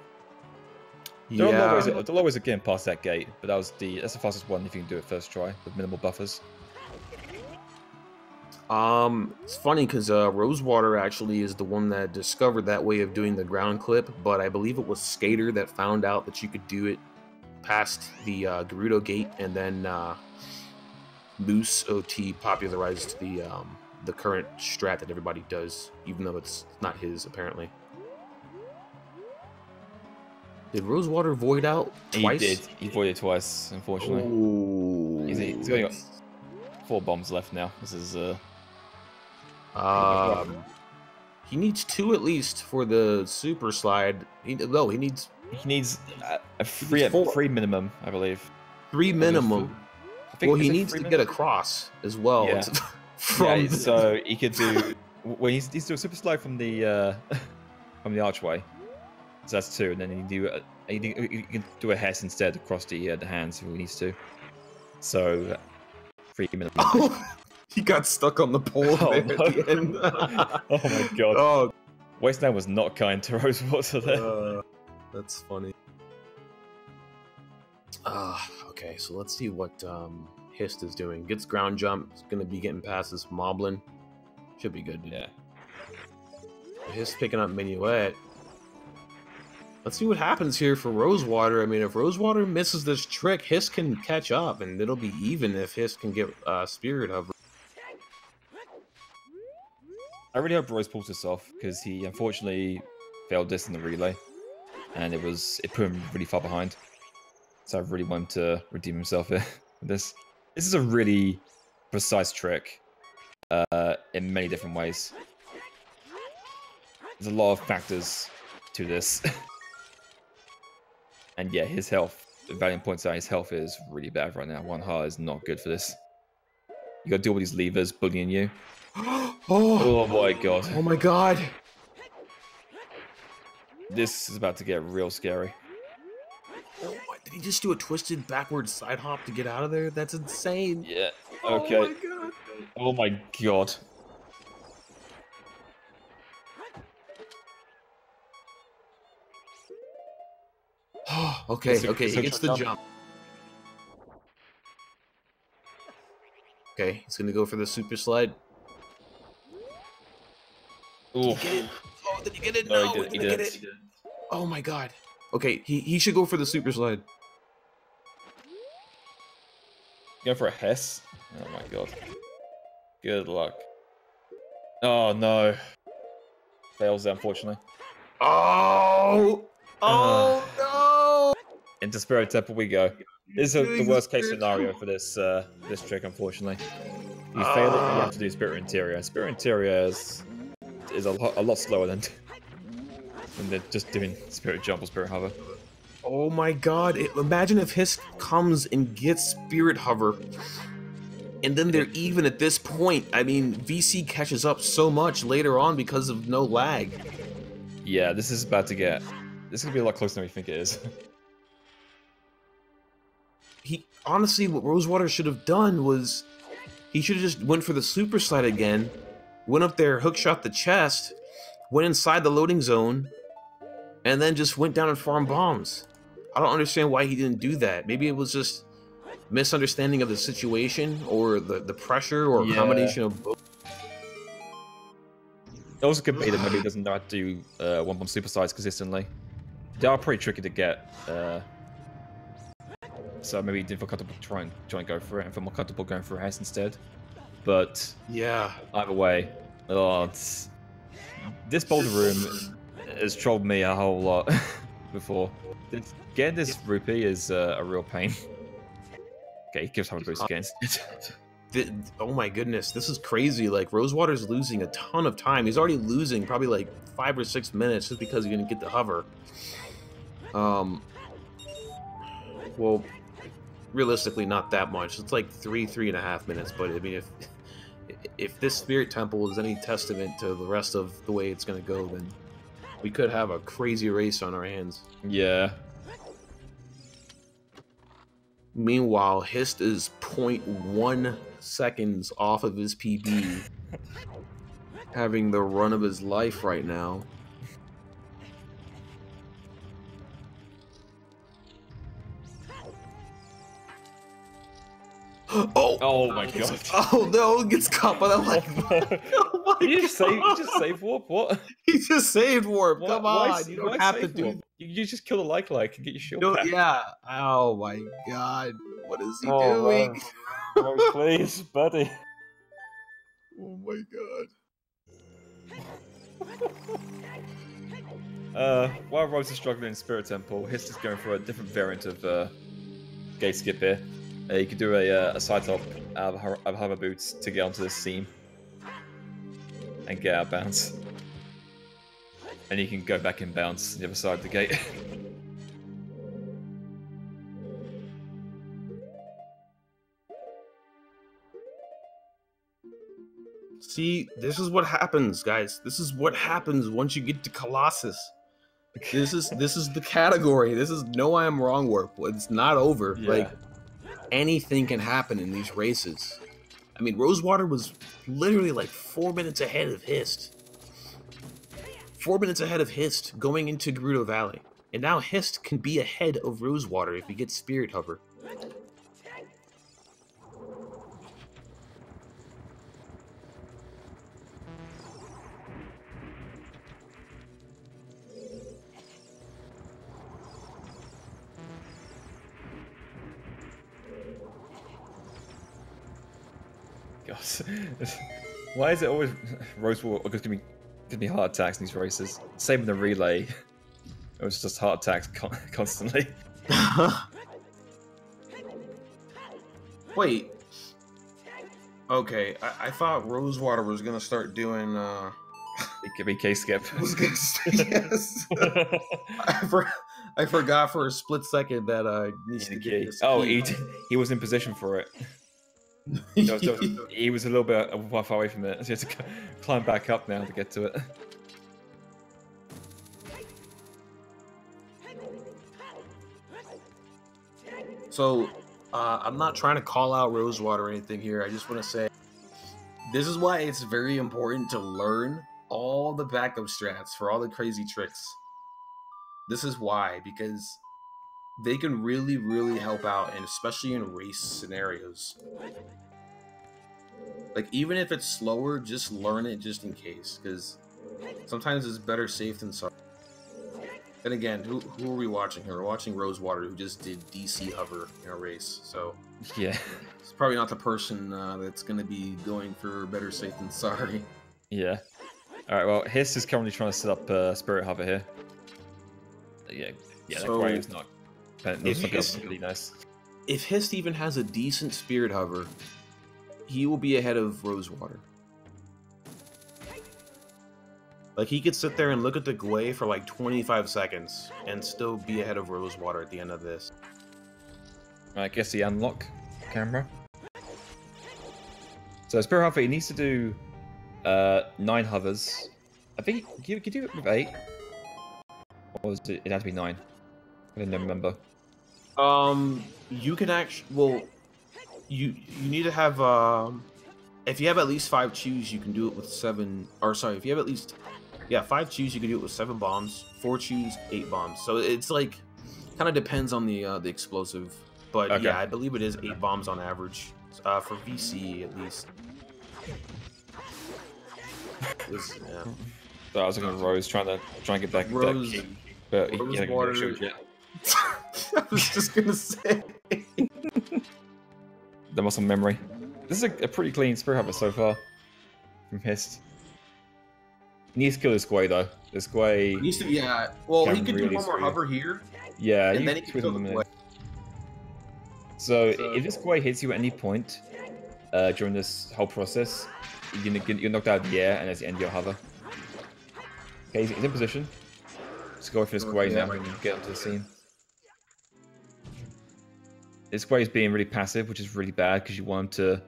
S3: There are always a game past that gate, but that's the fastest one if you can do it first try with minimal buffers.
S2: It's funny because Rosewater actually is the one that discovered that way of doing the ground clip, but I believe it was Skater that found out that you could do it past the Gerudo gate, and then Moose OT popularized the current strat that everybody does, even though it's not his apparently. Did Rosewater void out twice?
S3: He did. He voided twice, unfortunately.
S2: Ooh.
S3: He's got 4 bombs left now. This is
S2: he needs 2 at least for the super slide. He needs
S3: a 3 minimum, I believe.
S2: 3 minimum. Well, he needs to get across as well.
S3: Yeah. So he could do. Well, he's doing a super slide from the archway. So that's 2, and then he can do a HiST instead across the hands if he needs to. So 3 minimum.
S2: He got stuck on the pole there at the end.
S3: Oh my god.
S2: Oh.
S3: Wasteland was not kind to Rosewater there.
S2: That's funny. Okay, so let's see what HiST is doing. Gets ground jump. It's going to be getting past this Moblin. Should be good.
S3: Yeah.
S2: HiST picking up Minuet. Let's see what happens here for Rosewater. I mean, if Rosewater misses this trick, HiST can catch up, and it'll be even if HiST can get Spirit Hover.
S3: I really hope Rose pulls this off, because he unfortunately failed this in the relay, and it put him really far behind. So I really want him to redeem himself with this. This is a really precise trick in many different ways. There's a lot of factors to this. And yeah, his health, Valiant points out his health is really bad right now. 1 heart is not good for this. You gotta deal with these levers bullying you. Oh my god.
S2: Oh my god.
S3: This is about to get real scary.
S2: Oh my, did he just do a twisted backward side hop to get out of there? That's insane.
S3: Yeah, okay.
S2: Oh my god.
S3: Oh my god.
S2: Okay, he gets the jump. Okay, he's gonna go for the super slide.
S3: Ooh.
S2: Did he get it? Oh, did he get it?
S3: No,
S2: No,
S3: he didn't.
S2: get it. Oh my god. Okay, he should go for the super slide.
S3: Go for a HiST? Oh my god. Good luck. Oh no. Fails, unfortunately.
S2: Oh! Oh no!
S3: Into Spirit Temple we go. This is the worst case scenario for this this trick, unfortunately. You fail it, you have to do Spirit Interior. Spirit Interior is a lot slower than just doing Spirit Jump or Spirit Hover.
S2: Oh my god, imagine if HiST comes and gets Spirit Hover, and then they're even at this point. I mean, VC catches up so much later on because of no lag.
S3: Yeah, this is about to get... This is going to be a lot closer than we think it is.
S2: Honestly, what Rosewater should have done was, he should have just went for the super slide again, went up there, hookshot the chest, went inside the loading zone, and then just went down and farmed bombs. I don't understand why he didn't do that. Maybe it was just misunderstanding of the situation, or the pressure, or a combination of both.
S3: It also could be that maybe he doesn't know how to do 1-bomb super slides consistently. They are pretty tricky to get. So maybe he didn't feel comfortable trying to go for it, and feel more comfortable going for a HiST instead. But
S2: yeah,
S3: either way, this boulder room has trolled me a whole lot before. Getting this rupee is a real pain. Okay, he gives Hover Boost against it.
S2: Oh my goodness, this is crazy. Like, Rosewater's losing a ton of time. He's already losing probably like 5 or 6 minutes just because he didn't get the hover. Well, realistically, not that much. It's like 3.5 minutes. But I mean, if this Spirit Temple is any testament to the rest of the way it's gonna go, then we could have a crazy race on our hands.
S3: Yeah.
S2: Meanwhile, HiST is 0.1 seconds off of his PB, having the run of his life right now.
S3: Oh my god.
S2: Oh no, gets caught by the leg.
S3: Oh my
S2: God.
S3: You just save warp? What?
S2: He just saved warp. Come on, you don't have to do
S3: warp? You just kill the like and get your shield back.
S2: Yeah. Oh my god. What is he doing?
S3: Oh, please, buddy.
S2: Oh my
S3: god. While Rose is struggling in Spirit Temple, HiST is going for a different variant of gate skip here. You could do a side top out of hover boots to get onto this seam and get out of bounds. And you can go back in bounds the other side of the gate.
S2: See, this is what happens, guys. This is what happens once you get to Colossus. This is the category. This is no I am wrong warp. It's not over.
S3: Yeah.
S2: Like, anything can happen in these races. I mean, Rosewater was literally like 4 minutes ahead of HiST. 4 minutes ahead of HiST going into Gerudo Valley. And now HiST can be ahead of Rosewater if he gets Spirit Hover.
S3: Why is it always Rosewater going to give me heart attacks in these races? Same in the relay. It was just heart attacks constantly.
S2: Wait, Okay, I thought Rosewater was gonna start doing.
S3: It could be K-skip.
S2: I was gonna say yes. I forgot for a split second that needs to get this
S3: Oh,
S2: key.
S3: he was in position for it. He was a little bit far away from it, so he had to climb back up now to get to it.
S2: So, I'm not trying to call out Rosewater or anything here. I just want to say this is why it's very important to learn all the backup strats for all the crazy tricks. This is why, because they can really, really help out, and especially in race scenarios. Like, even if it's slower, just learn it just in case, because sometimes it's better safe than sorry. And again, who are we watching here? We're watching Rosewater, who just did DC hover in a race, so
S3: yeah,
S2: it's probably not the person that's going to be going for better safe than sorry.
S3: Yeah. All right. Well, HiST is currently trying to set up Spirit Hover here. Yeah. Yeah.
S2: So,
S3: that gray is not. Really nice.
S2: If HiST even has a decent Spirit Hover, he will be ahead of Rosewater. Like, he could sit there and look at the Gwei for like 25 seconds and still be ahead of Rosewater at the end of this.
S3: I guess the unlock camera. So Spirit Hover, he needs to do 9 hovers. I think you could do it with 8. Or was it? It had to be 9. I didn't remember.
S2: You can actually. Well, you need to have. If you have at least 5 chews, you can do it with 7. Or sorry, if you have at least 5 chews, you can do it with 7 bombs. 4 chews, 8 bombs. So it's like kind of depends on the explosive. But
S3: okay.
S2: Yeah, I believe it is 8 bombs on average for VC at least. Yeah.
S3: So I was looking at Rose trying to get back
S2: Rose,
S3: that key, but
S2: Rosewater.
S3: he hasn't yet.
S2: I was just gonna say.
S3: The muscle memory. This is a pretty clean Spirit Hover so far from HiST. He needs to kill this Gwei though. This Gwei.
S2: Needs to, yeah. Well, he could
S3: really
S2: do one more hover here.
S3: Yeah,
S2: and then he can kill the Gwei.
S3: So if this Gwei hits you at any point during this whole process, you're knocked out of the air, and that's the end of your hover. Okay, he's in position. Let's go for this Gwei now and get onto the scene. This Gwei is being really passive, which is really bad because you want him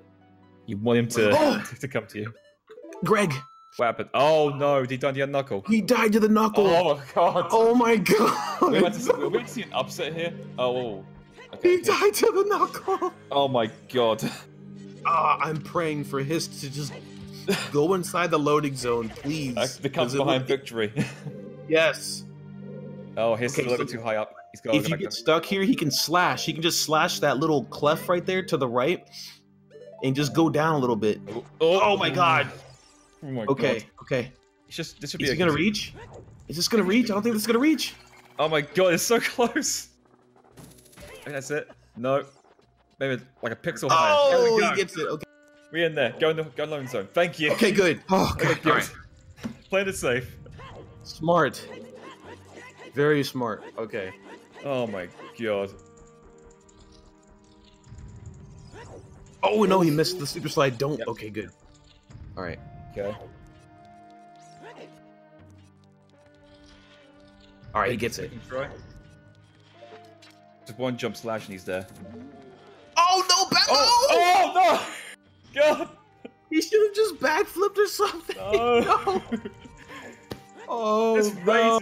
S3: to to come to you.
S2: Greg.
S3: What happened? Oh no, he died to the knuckle.
S2: He died to the knuckle.
S3: Oh my god.
S2: Oh my god.
S3: We're about to see an upset here. Oh. Okay,
S2: he died to the knuckle.
S3: Oh my god.
S2: I'm praying for HiST to just go inside the loading zone, please.
S3: The comes behind victory.
S2: Yes.
S3: Oh, HiST is a little bit too high up.
S2: If you get stuck here, he can slash. He can just slash that little cleft right there to the right and just go down a little bit. Oh my god.
S3: Oh my
S2: okay,
S3: god.
S2: Okay.
S3: This should
S2: Is
S3: be
S2: it gonna reach? Is this gonna reach? I don't think this is gonna reach.
S3: Oh my god, it's so close. I think that's it. No. Maybe like a pixel higher.
S2: Oh, he gets it. Okay.
S3: We're in there. Go in the loan zone. Thank you.
S2: Okay, good. Oh,
S3: okay,
S2: good. All right.
S3: Playing it safe.
S2: Smart. Very smart. Okay.
S3: Oh my god.
S2: Oh no, he missed the super slide. Don't. Yep. Okay, good. All right.
S3: Okay.
S2: All right, he gets it.
S3: Just one jump slash and he's there.
S2: Oh no!
S3: Oh no! God!
S2: He should have just backflipped or something.
S3: No.
S2: Oh
S3: this
S2: no!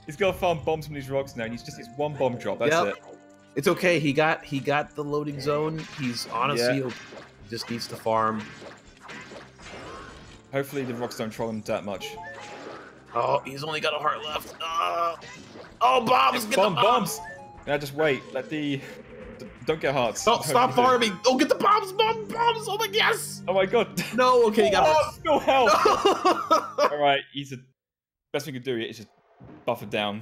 S3: He's got to farm bombs from these rocks now, and he's just his one bomb drop. That's it.
S2: It's okay. He got the loading zone. He's honestly just needs to farm.
S3: Hopefully the rocks don't troll him that much.
S2: Oh, he's only got a heart left. Oh, bombs! Get the
S3: bombs! Now just wait. Don't get hearts.
S2: Stop farming! Oh, get the bombs! Bombs! Oh my yes!
S3: Oh my god!
S2: No, okay, he got hearts.
S3: No health. No. All right, best thing to do is just buff it down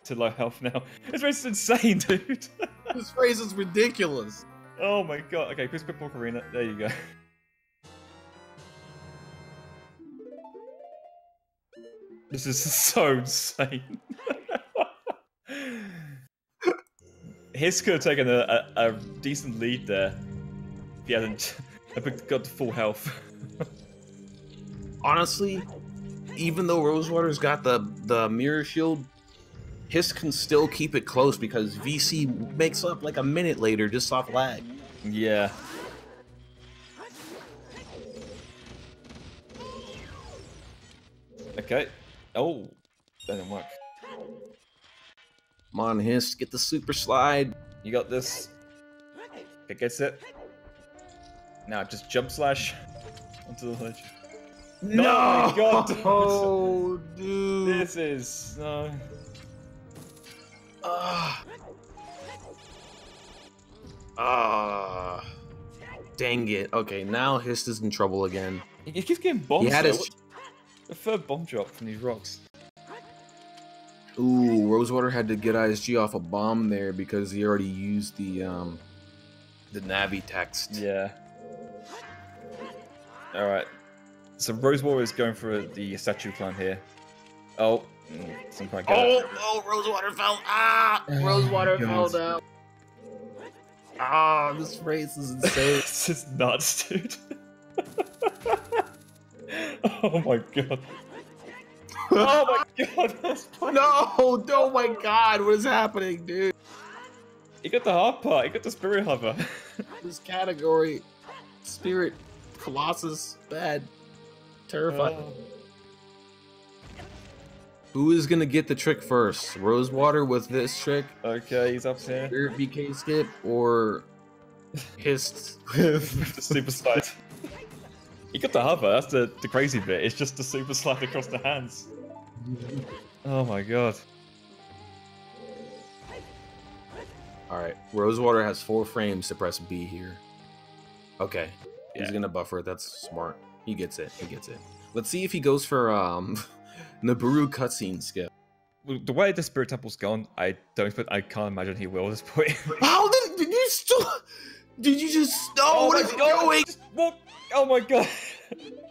S3: to low health now. This race is insane, dude.
S2: This race is ridiculous.
S3: Oh my god. Okay, Chris Pitbull Arena. There you go. This is so insane. HiST could have taken a decent lead there if he hadn't I got the full health.
S2: Honestly, even though Rosewater's got the mirror shield, HiST can still keep it close because VC makes up like a minute later just off lag.
S3: Yeah. Okay. Oh, that didn't work.
S2: Come on, HiST, get the super slide.
S3: You got this. It gets it. Now just jump slash onto the ledge.
S2: No!
S3: Oh my god!
S2: Oh, dude.
S3: This is no.
S2: Dang it. Okay, now HiST is in trouble again.
S3: He keeps getting bombs.
S2: He had his...
S3: A third bomb drop from these rocks.
S2: Ooh, Rosewater had to get ISG off a bomb there because he already used the Navi text.
S3: Yeah. Alright. So Rosewater is going for the statue climb here. Oh, some kind of
S2: Rosewater fell. Rosewater fell down. This race is insane.
S3: This is nuts, dude. Oh my god. Oh my god, that's
S2: No! Oh my god, what is happening, dude?
S3: You got the hard part, you got the spirit hover.
S2: This category, Spirit, Colossus, bad, terrifying. Who is gonna get the trick first? Rosewater with this trick?
S3: Okay, he's up here.
S2: Spirit BK skip or HiST?
S3: With the super slide. You got the hover, that's the crazy bit. It's just the super slide across the hands. Oh my god.
S2: Alright, Rosewater has 4 frames to press B here. Okay, he's
S3: Yeah.
S2: gonna buffer it, that's smart. He gets it, he gets it. Let's see if he goes for Nibiru cutscene skip.
S3: The way the Spirit Temple's gone, I can't imagine he will at this point.
S2: How did you still... Did you just... No, what is he doing?
S3: What? Oh my god.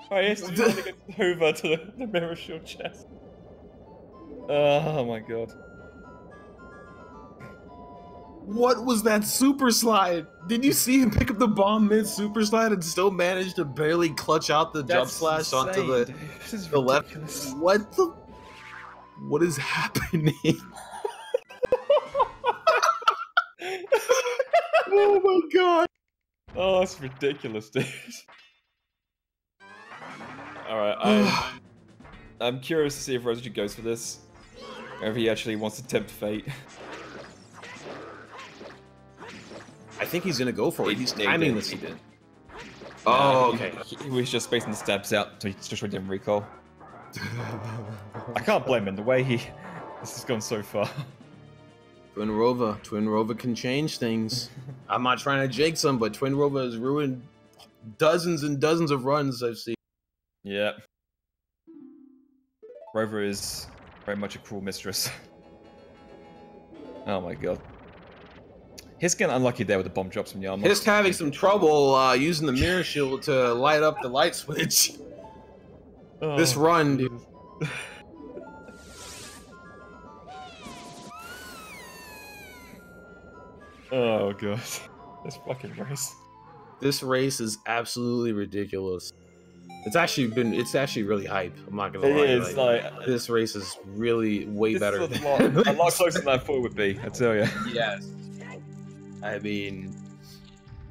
S3: Alright, he's trying to get over to the mirror shield chest. Oh my god.
S2: What was that super slide? Did you see him pick up the bomb mid super slide and still manage to barely clutch out the jump slash onto the left? What the? What is happening? Oh my god!
S3: Oh, that's ridiculous, dude. Alright, I'm curious to see if Rosewater goes for this. Or if he actually wants to tempt fate.
S2: I think he's gonna go for it. He's
S3: He
S2: timing
S3: did,
S2: this.
S3: he did.
S2: Oh, okay.
S3: He was just spacing the stabs out to just so he didn't recall. I can't blame him, the way this has gone so far.
S2: Twin Rova can change things. I'm not trying to jinx him, but Twin Rova has ruined dozens and dozens of runs I've seen.
S3: Yeah. Rover is very much a cruel mistress. Oh my god. He's getting unlucky there with the bomb drops from Yama.
S2: Just having some trouble using the mirror shield to light up the light switch.
S3: Oh,
S2: This run, dude.
S3: Oh god. This fucking race.
S2: This race is absolutely ridiculous. It's actually really hype. I'm not gonna lie.
S3: It is like
S2: this race is really way better.
S3: Is a lot closer than I thought it would be, I tell you.
S2: Yes. I mean,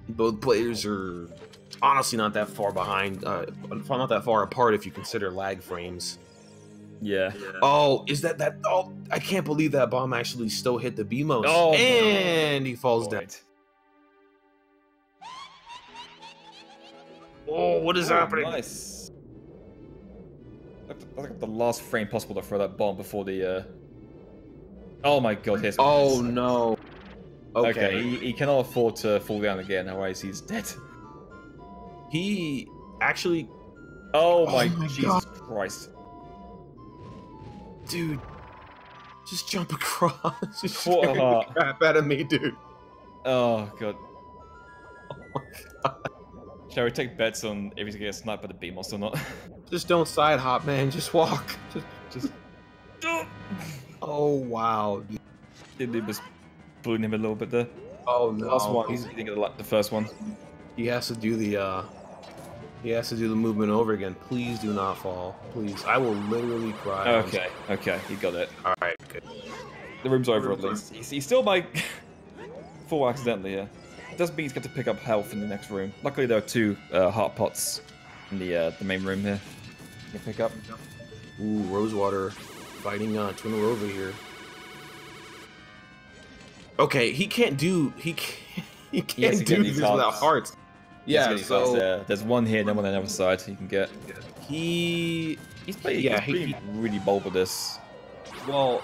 S2: both players are honestly not that far behind. Not that far apart if you consider lag frames.
S3: Yeah.
S2: Oh, is that? Oh, I can't believe that bomb actually still hit the BMOS.
S3: Oh,
S2: and he falls down.
S3: Right.
S2: Oh, what is happening?
S3: Nice. That's like the last frame possible to throw that bomb before the. Oh my god! Here's.
S2: Oh no.
S3: Okay, he cannot afford to fall down again, otherwise he's dead.
S2: He actually...
S3: Oh my Jesus
S2: God.
S3: Christ.
S2: Dude. Just jump across. Just
S3: What a
S2: scaring the
S3: heart.
S2: crap out of me, dude.
S3: Oh god.
S2: Oh my god.
S3: Shall we take bets on if he's gonna get sniped by the BMOS or not?
S2: Just don't side hop, man. Just walk.
S3: Just...
S2: Oh, wow. Dude.
S3: Didn't was bullying him a little bit there.
S2: Oh, no.
S3: Last one, he didn't get the first one.
S2: He has to do the He has to do the movement over again. Please do not fall. Please. I will literally cry.
S3: Okay, okay, he got it.
S2: Alright, good.
S3: The room's over at least. He still might fall accidentally here. It doesn't mean he's got to pick up health in the next room. Luckily, there are 2 heart pots in the main room here. You can pick up.
S2: Ooh, Rosewater fighting Twin Rover here. Okay, he can't do do this without hearts. Yeah,
S3: so there's one here, then one on the other side you can get.
S2: He's
S3: really bold with this.
S2: Well,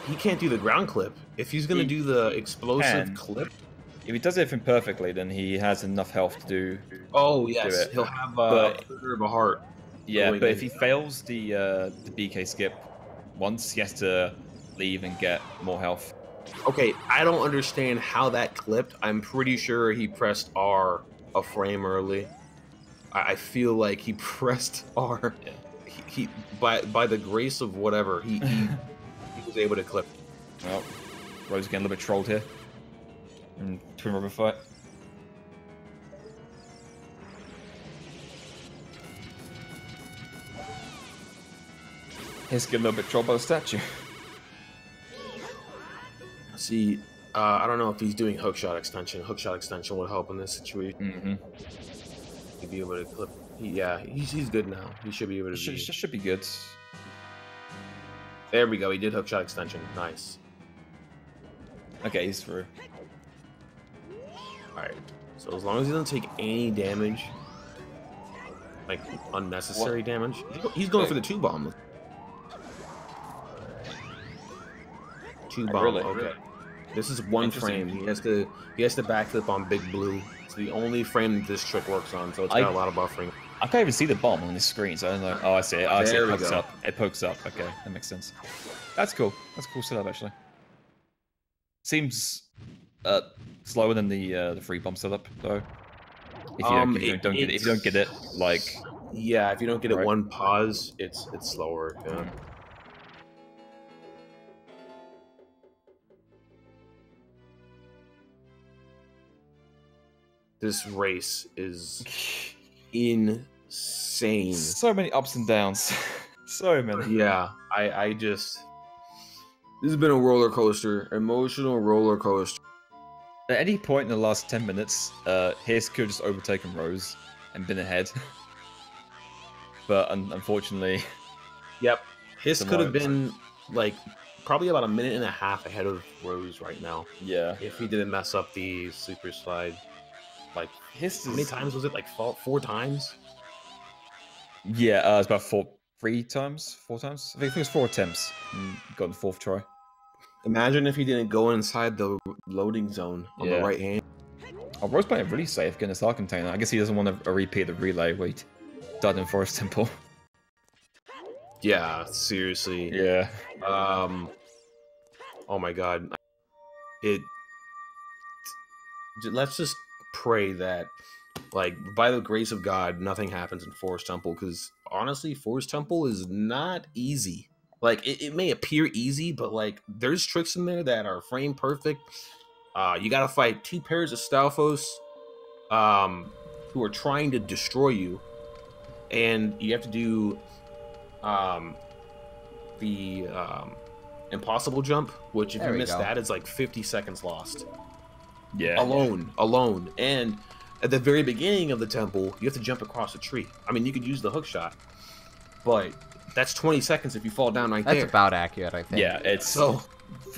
S2: he can't do the ground clip. If he's gonna do the explosive clip,
S3: if he does everything perfectly, then he has enough health to do.
S2: Oh yes,
S3: do it.
S2: He'll have a quarter of a heart.
S3: Yeah, but if he fails the BK skip once, he has to leave and get more health.
S2: Okay, I don't understand how that clipped. I'm pretty sure he pressed R a frame early. I feel like he pressed R.
S3: Yeah.
S2: He by the grace of whatever he was able to clip.
S3: Well, Rose getting a little bit trolled here. And Twin River fight. He's getting a little bit trolled by the statue.
S2: See, I don't know if he's doing hookshot extension. Hookshot extension would help in this situation.
S3: Mm-hmm.
S2: He'd be able to clip. Yeah, he's good now. He should be able to.
S3: Should be good.
S2: There we go. He did hookshot extension. Nice.
S3: Okay, he's through.
S2: All right. So as long as he doesn't take any damage, like unnecessary damage, he's going for the 2-bomb. 2-bomb.
S3: Really?
S2: Okay. This is one frame. He has to backflip on Big Blue. It's the only frame that this trick works on, so it's got a lot of buffering.
S3: I can't even see the bomb on this screen, so I don't know. Oh, I see it. I see it. Pokes up. It pokes up. Okay, that makes sense. That's cool. That's a cool setup, actually. Seems slower than the free bomb setup, though. If you don't get it, like
S2: yeah, if you don't get it one pause, it's slower. Yeah. This race is insane.
S3: So many ups and downs. So many.
S2: Yeah, I just... This has been a roller coaster. Emotional roller coaster.
S3: At any point in the last 10 minutes, HiST could have just overtaken Rose and been ahead. But unfortunately...
S2: Yep. HiST could have been, like, probably about a minute and a half ahead of Rose right now.
S3: Yeah.
S2: If he didn't mess up the super slide. Like,
S3: HiST
S2: how many times was it? Like 4 times?
S3: Yeah, it's about 3 times? 4 times? I think it was 4 attempts and got the 4th try.
S2: Imagine if he didn't go inside the loading zone on the right hand.
S3: Oh, Rose playing really safe getting this R container. I guess he doesn't want a repeat of the relay where he died in Forest Temple.
S2: Yeah, seriously.
S3: Yeah.
S2: Oh my god. Let's just pray that, like, by the grace of God, nothing happens in Forest Temple, because honestly, Forest Temple is not easy. Like, it may appear easy, but like, there's tricks in there that are frame perfect. You gotta fight 2 pairs of Stalfos, who are trying to destroy you, and you have to do the impossible jump, which if you miss that, it's like 50 seconds lost.
S3: Yeah.
S2: Alone. And at the very beginning of the temple, you have to jump across a tree. I mean, you could use the hook shot, but that's 20 seconds if you fall down there.
S4: That's about accurate, I think.
S3: Yeah, it's... So,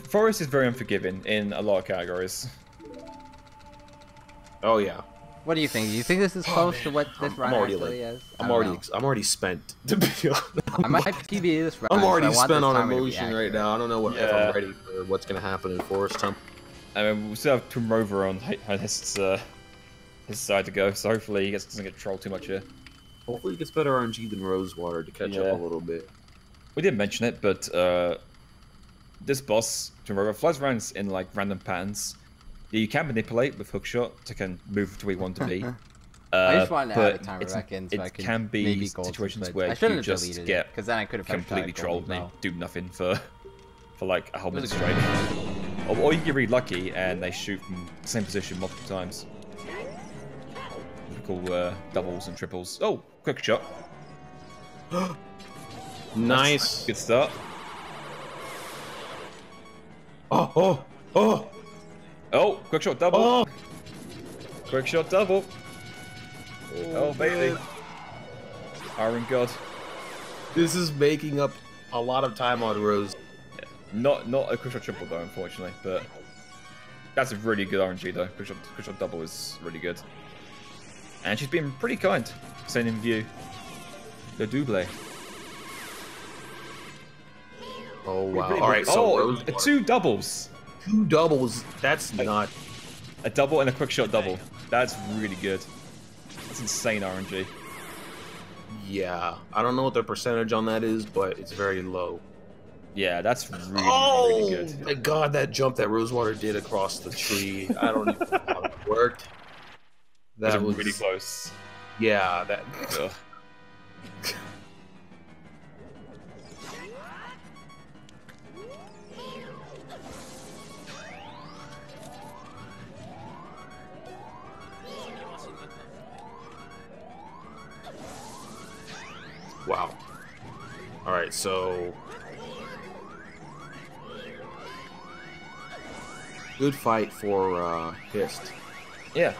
S3: Forest is very unforgiving in a lot of categories.
S2: Oh, yeah.
S4: What do you think? Do you think this is close to what this run actually is?
S2: I'm already spent, to be honest.
S4: I might PB this run.
S2: I'm already spent on emotion right now. I don't know if I'm ready for what's going to happen in Forest Temple.
S3: I mean, we still have Twin Rover on his side to go, so hopefully he doesn't get trolled too much here.
S2: Hopefully he gets better RNG than Rosewater to catch up a little bit.
S3: We didn't mention it, but this boss, Twin Rover, flies around in like random patterns. You can manipulate with hookshot to kind of move to where you want to be.
S4: I just wanted to add a timer back in so I could
S3: can be
S4: maybe
S3: situations where you just get completely trolled and they do nothing for like a whole minute straight. Or you get really lucky and they shoot from the same position multiple times. typical doubles and triples. Oh, quick shot.
S2: Nice.
S3: Good start.
S2: Oh,
S3: quick shot double.
S2: oh.
S3: Quick shot double. Oh, baby.
S2: Man.
S3: Iron God.
S2: This is making up a lot of time on Rose.
S3: Yeah. Not a quick shot triple though, unfortunately, but that's a really good RNG though. Quick shot double is really good. And she's been pretty kind, staying in view. The double.
S2: Oh wow! All right, so Rosewater.
S3: 2 doubles.
S2: 2 doubles. That's not
S3: a double and a quick shot double. That's really good. That's insane RNG.
S2: Yeah, I don't know what the percentage on that is, but it's very low.
S3: Yeah, that's really good.
S2: Oh my god, that jump that Rosewater did across the tree. I don't even know how it worked. That was
S3: really close.
S2: Yeah, that. Wow. All right, so good fight for HiST.
S3: Yeah.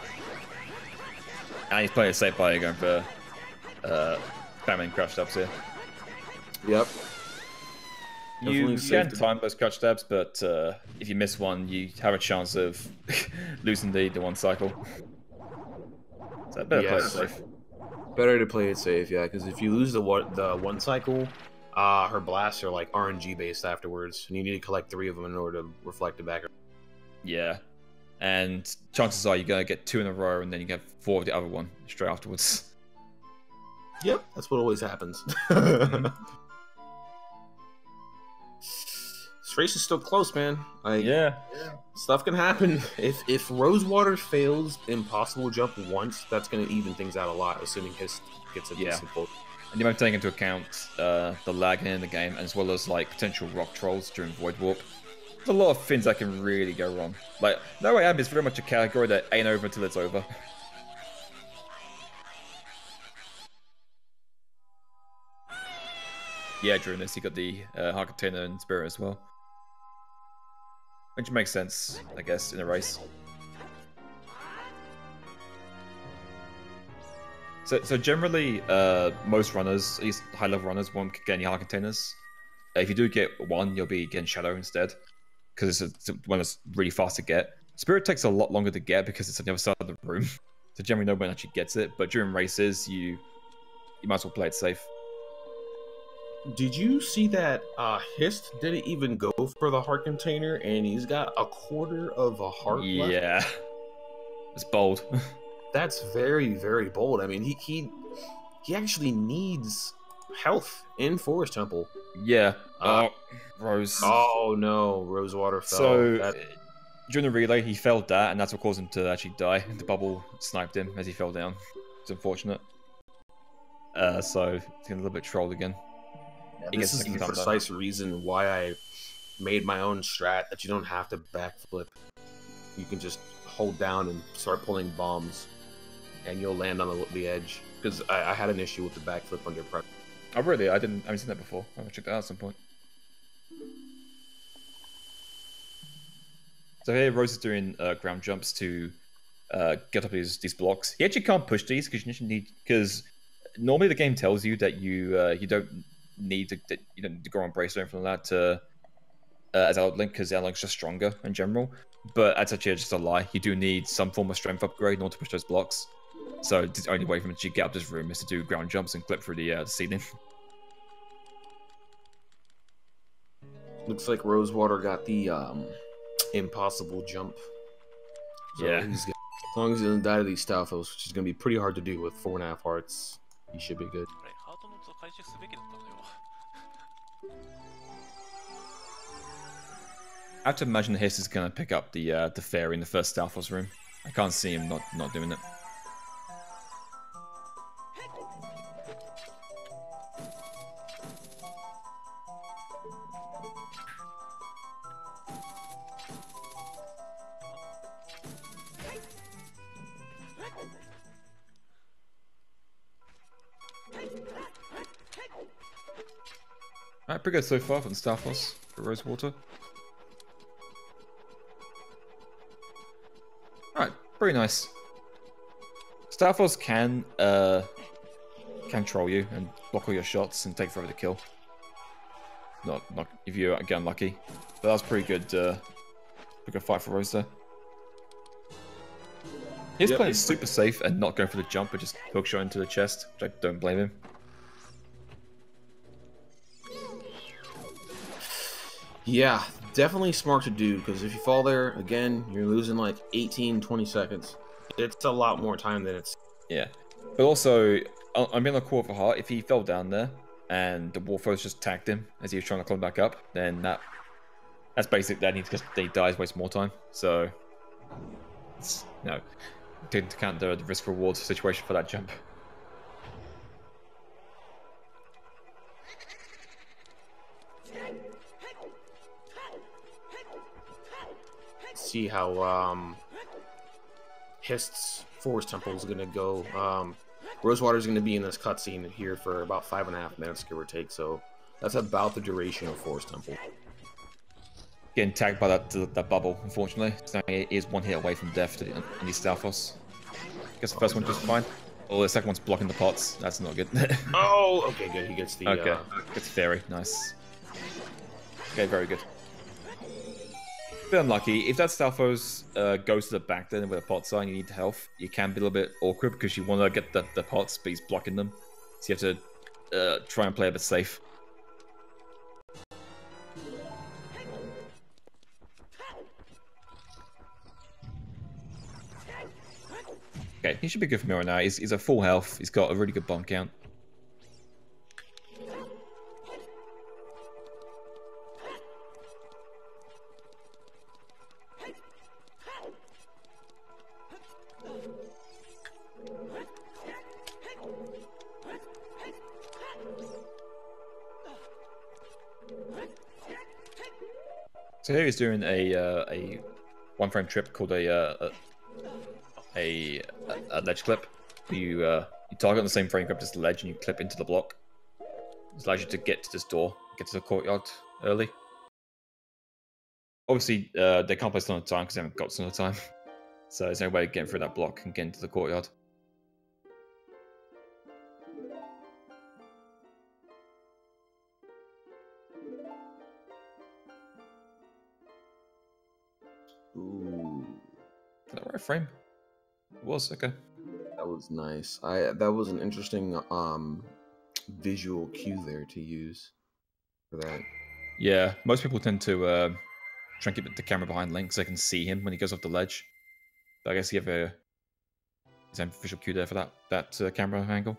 S3: And he's playing it safe by going for spamming crouch stabs here.
S2: Yep.
S3: You can time those crouch stabs, but if you miss one, you have a chance of losing the one cycle. So better play it safe.
S2: Better to play it safe, yeah, because if you lose the one cycle, her blasts are like RNG based afterwards, and you need to collect 3 of them in order to reflect it back.
S3: Yeah, and chances are you're gonna get 2 in a row, and then you get 4 of the other one straight afterwards.
S2: Yep, that's what always happens. This race is still close, man. Like, yeah, stuff can happen. If Rosewater fails impossible jump once, that's going to even things out a lot, assuming HiST gets a decent pull.
S3: And you might take into account the lag in the game, as well as like potential rock trolls during Void Warp. There's a lot of things that can really go wrong. Like, No Way Out is very much a category that ain't over till it's over. Yeah, during this, you got the Heart Container and Spirit as well. Which makes sense, I guess, in a race. So generally, most runners, at least high-level runners, won't get any Heart Containers. If you do get one, you'll be getting Shadow instead, because it's one that's really fast to get. Spirit takes a lot longer to get because it's on the other side of the room. So generally, no one actually gets it, but during races, you might as well play it safe.
S2: Did you see that HiST didn't even go for the heart container, and he's got a quarter of a heart left?
S3: Yeah. It's bold.
S2: That's very, very bold. I mean, he actually needs health in Forest Temple.
S3: Yeah. Rose.
S2: Oh no, Rosewater fell.
S3: So during the relay, he failed that, and that's what caused him to actually die. The bubble sniped him as he fell down. It's unfortunate. So he's getting a little bit trolled again.
S2: This is the precise reason why I made my own strat, that you don't have to backflip. You can just hold down and start pulling bombs, and you'll land on the edge. Because I had an issue with the backflip under pressure.
S3: Oh really? I haven't seen that before. I'll check that out at some point. So here Rose is doing ground jumps to get up these blocks. He actually can't push these because normally the game tells you that you don't need to go on brace or anything like that to as Outlink, because Outlink's just stronger in general. But that's actually just a lie. You do need some form of strength upgrade in order to push those blocks. So the only way for him to get up this room is to do ground jumps and clip through the ceiling.
S2: Looks like Rosewater got the impossible jump. So
S3: yeah.
S2: As long as he doesn't die to these Stalfos, which is going to be pretty hard to do with 4.5 hearts, he should be good.
S3: I have to imagine HiST is going to pick up the fairy in the first Stalfos room. I can't see him not doing it. Alright, pretty good so far from Starfoss for Rosewater. Alright, pretty nice. Starfoss can troll you and block all your shots and take forever to kill. Not if you get unlucky. But that was pretty good fight for Rose there. He's playing super safe and not going for the jump, but just hookshot into the chest, which I don't blame him.
S2: Yeah, definitely smart to do, because if you fall there, again, you're losing like 18, 20 seconds. It's a lot more time than it's...
S3: Yeah. But also, I'm in a core for heart. If he fell down there and the Warfrost just tagged him as he was trying to climb back up, then that's basically that needs because he dies, waste more time. So, no, take into account the risk reward situation for that jump.
S2: See how HiST's Forest Temple is going to go. Rosewater is going to be in this cutscene here for about 5.5 minutes, give or take. So that's about the duration of Forest Temple.
S3: Getting tagged by that bubble, unfortunately. So he is one hit away from death in the Starfoss. Guess the first one just fine. Oh, the second one's blocking the pots. That's not good.
S2: Oh, okay, good. He gets the...
S3: Okay, gets Fairy. Nice. Okay, very good. Bit unlucky. If that Starfoss goes to the back then with a pot sign, you need health. You can be a little bit awkward because you want to get the pots, but he's blocking them. So you have to try and play a bit safe. Okay, he should be good for Mirror now. He's at full health. He's got a really good bomb count. So here he's doing a one-frame trip called a ledge clip. You target on the same frame, grab this ledge, and you clip into the block. This allows you to get to this door, get to the courtyard early. Obviously, they can't play Stun of Time because they haven't got Stun of Time. So there's no way of getting through that block and getting into the courtyard.
S2: Ooh.
S3: Is that right frame? It was, okay.
S2: That was nice. That was an interesting visual cue there to use for that.
S3: Yeah, most people tend to try and keep the camera behind Link so they can see him when he goes off the ledge. But I guess you have his own visual cue there for that camera angle.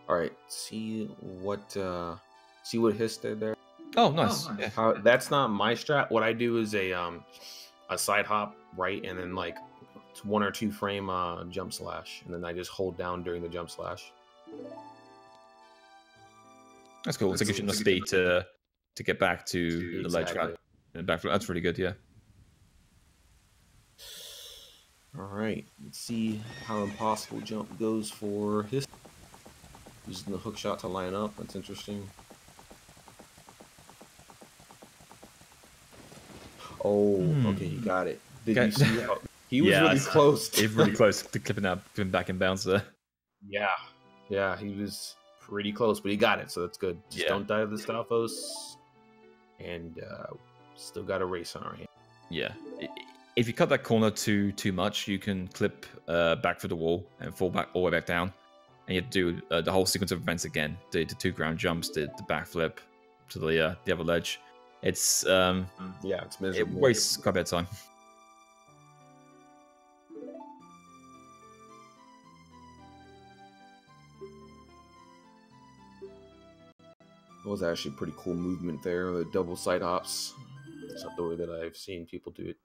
S2: All right, see what HiST did there.
S3: Oh, nice. Yeah.
S2: That's not my strat. What I do is a side hop right, and then like 1 or 2 frame jump slash, and then I just hold down during the jump slash.
S3: That's cool. So it gives you enough speed to get back to the ledge. And back. That's really good. Yeah.
S2: All right. Let's see how impossible jump goes for HiST. Using the hook shot to line up. That's interesting. Oh, okay, you got it. Did you see how he was really close?
S3: He was really close to clipping back in bounds there.
S2: Yeah, he was pretty close, but he got it, so that's good. Just don't die to the Starfoss, and still got a race on our hand.
S3: Yeah, if you cut that corner too much, you can clip back through the wall and fall back all the way back down, and you have to do the whole sequence of events again. The 2 ground jumps, the backflip to the other ledge. It's
S2: it's miserable.
S3: It wastes quite a bit of time.
S2: It was actually a pretty cool movement there. The double side hops. It's not the way that I've seen people do it.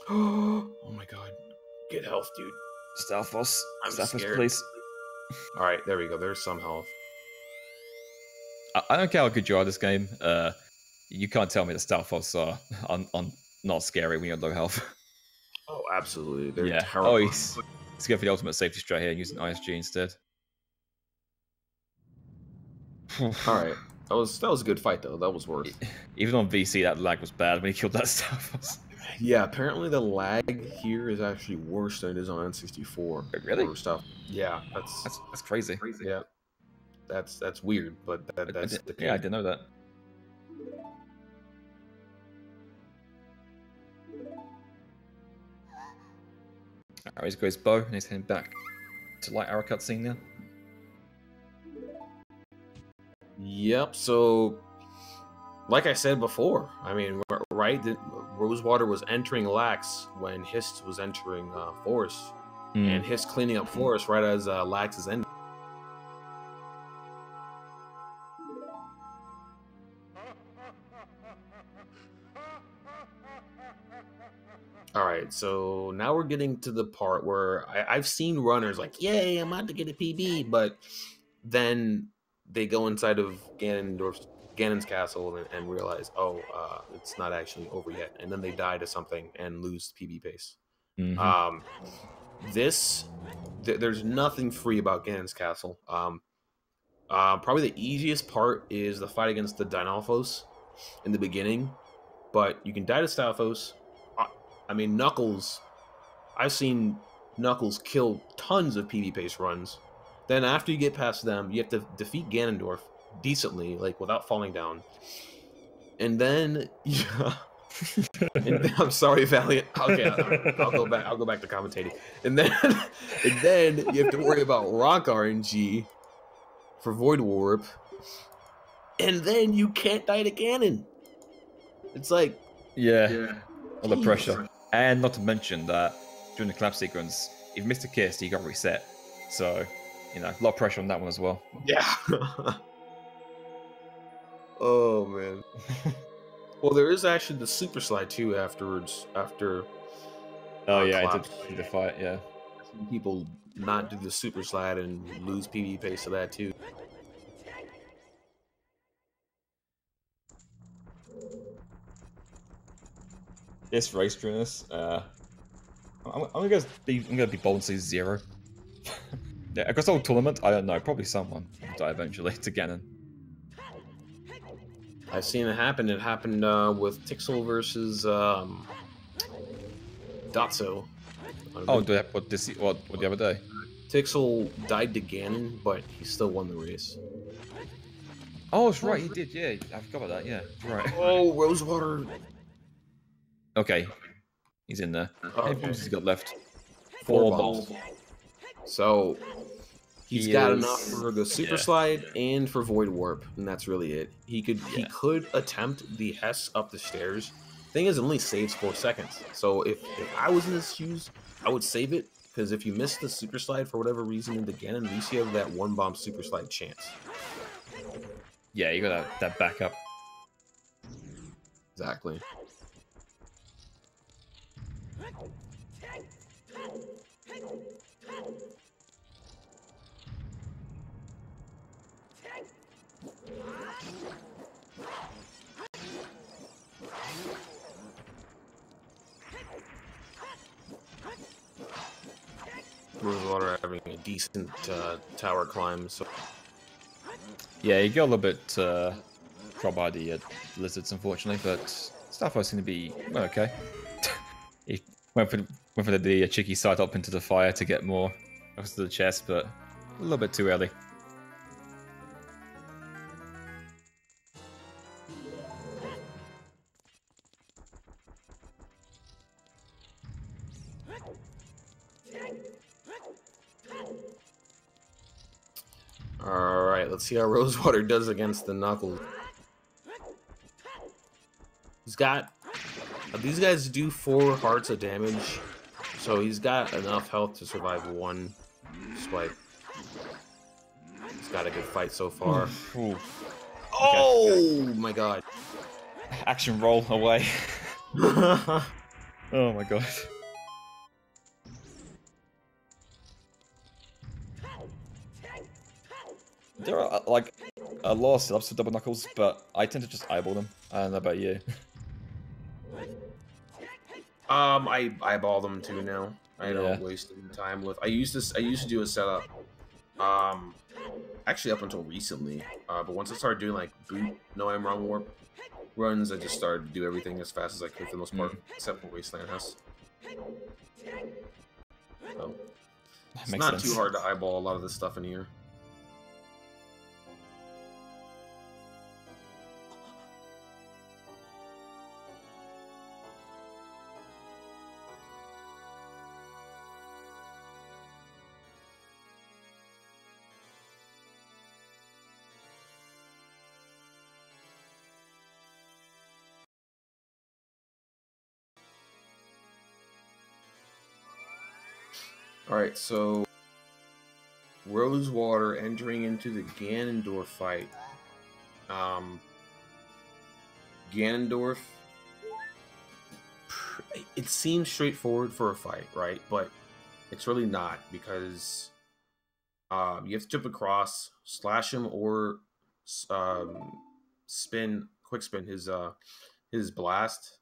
S2: Oh my god. Get health, dude.
S3: Starfoss.
S2: I'm
S3: Starfoss,
S2: scared.
S3: please.
S2: Alright, there we go. There's some health.
S3: I don't care how good you are at this game. You can't tell me that Starfoss are not scary when you're low health.
S2: Oh, absolutely. They're
S3: yeah.
S2: terrifying.
S3: Let's go for the ultimate safety strat here and use an ISG instead.
S2: All right, that was a good fight though. That was worth.
S3: Even on VC, that lag was bad when he killed that stuff.
S2: Yeah, apparently the lag here is actually worse than it is on N64.
S3: Really?
S2: Stuff. Yeah,
S3: that's crazy.
S2: Yeah, that's weird, but that's the case.
S3: Yeah, I didn't know that. Alright, he's got his bow and he's heading back to light arrow cutscene now.
S2: Yep. So, like I said before, I mean, right? Rosewater was entering Lax when HiST was entering Forest, and HiST cleaning up Forest right as Lax is ending. All right, so now we're getting to the part where I've seen runners like, "Yay, I'm about to get a PB," but then they go inside of Ganon's castle and realize, oh, it's not actually over yet, and then they die to something and lose PB pace. There's nothing free about Ganon's castle. Probably the easiest part is the fight against the Dinalphos in the beginning, but you can die to Stalfos. I mean, Knuckles, I've seen Knuckles kill tons of PB pace runs. Then after you get past them, you have to defeat Ganondorf decently, like without falling down. And then, I'm sorry, Valiant. Okay, I'll go back. I'll go back to commentating. And then you have to worry about Rock RNG for Void Warp. And then you can't die to Ganon. It's like,
S3: yeah. All the pressure. And not to mention that during the collapse sequence, if you missed a kiss, you got reset. So, a lot of pressure on that one as well.
S2: Yeah. Oh, man. Well, there is actually the super slide, too, afterwards. After.
S3: Oh, yeah, I did the fight, yeah.
S2: People not do the super slide and lose PB pace to that, too.
S3: This race during this, I'm gonna be bold and say 0. Yeah, across the whole tournament, I don't know. Probably someone will die eventually to Ganon.
S2: I've seen it happen. It happened with Tixel versus Dotso.
S3: Oh, what the other day?
S2: Tixel died to Ganon, but he still won the race.
S3: Oh, that's right. He did. Yeah, I forgot about that. Yeah, right.
S2: Oh, Rosewater.
S3: Okay, he's in there. How many bombs has he got left?
S2: 4 bombs. So he's got enough for the super slide and for Void Warp, and that's really it. He could attempt the Hess up the stairs. Thing is, it only saves 4 seconds. So if I was in his shoes, I would save it, because if you miss the super slide for whatever reason into Ganon, at least you have that 1 bomb super slide chance.
S3: Yeah, you got that backup.
S2: Exactly. Rosewater having a decent tower climb, so
S3: yeah, you got a little bit trouble by the lizards, unfortunately, but stuff was going to be okay. He went for the cheeky side up into the fire to get more close to the chest, but a little bit too early.
S2: Alright, let's see how Rosewater does against the Knuckles. He's got... These guys do 4 hearts of damage, so he's got enough health to survive 1 swipe. He's got a good fight so far.
S3: Ooh.
S2: Oh my god.
S3: Action roll away. Oh my god. There are like a lot of setups for double knuckles, but I tend to just eyeball them. I don't know about you.
S2: I eyeball them too now. I don't waste any time with. I used to do a setup. Actually up until recently. But once I started doing like boot, no I'm wrong warp runs, I just started to do everything as fast as I could for the most part, except for Wasteland House. So it's not too hard to eyeball a lot of this stuff in here. Alright, so Rosewater entering into the Ganondorf fight. Ganondorf, it seems straightforward for a fight, right? But it's really not, because you have to jump across, slash him, or quick spin his blast.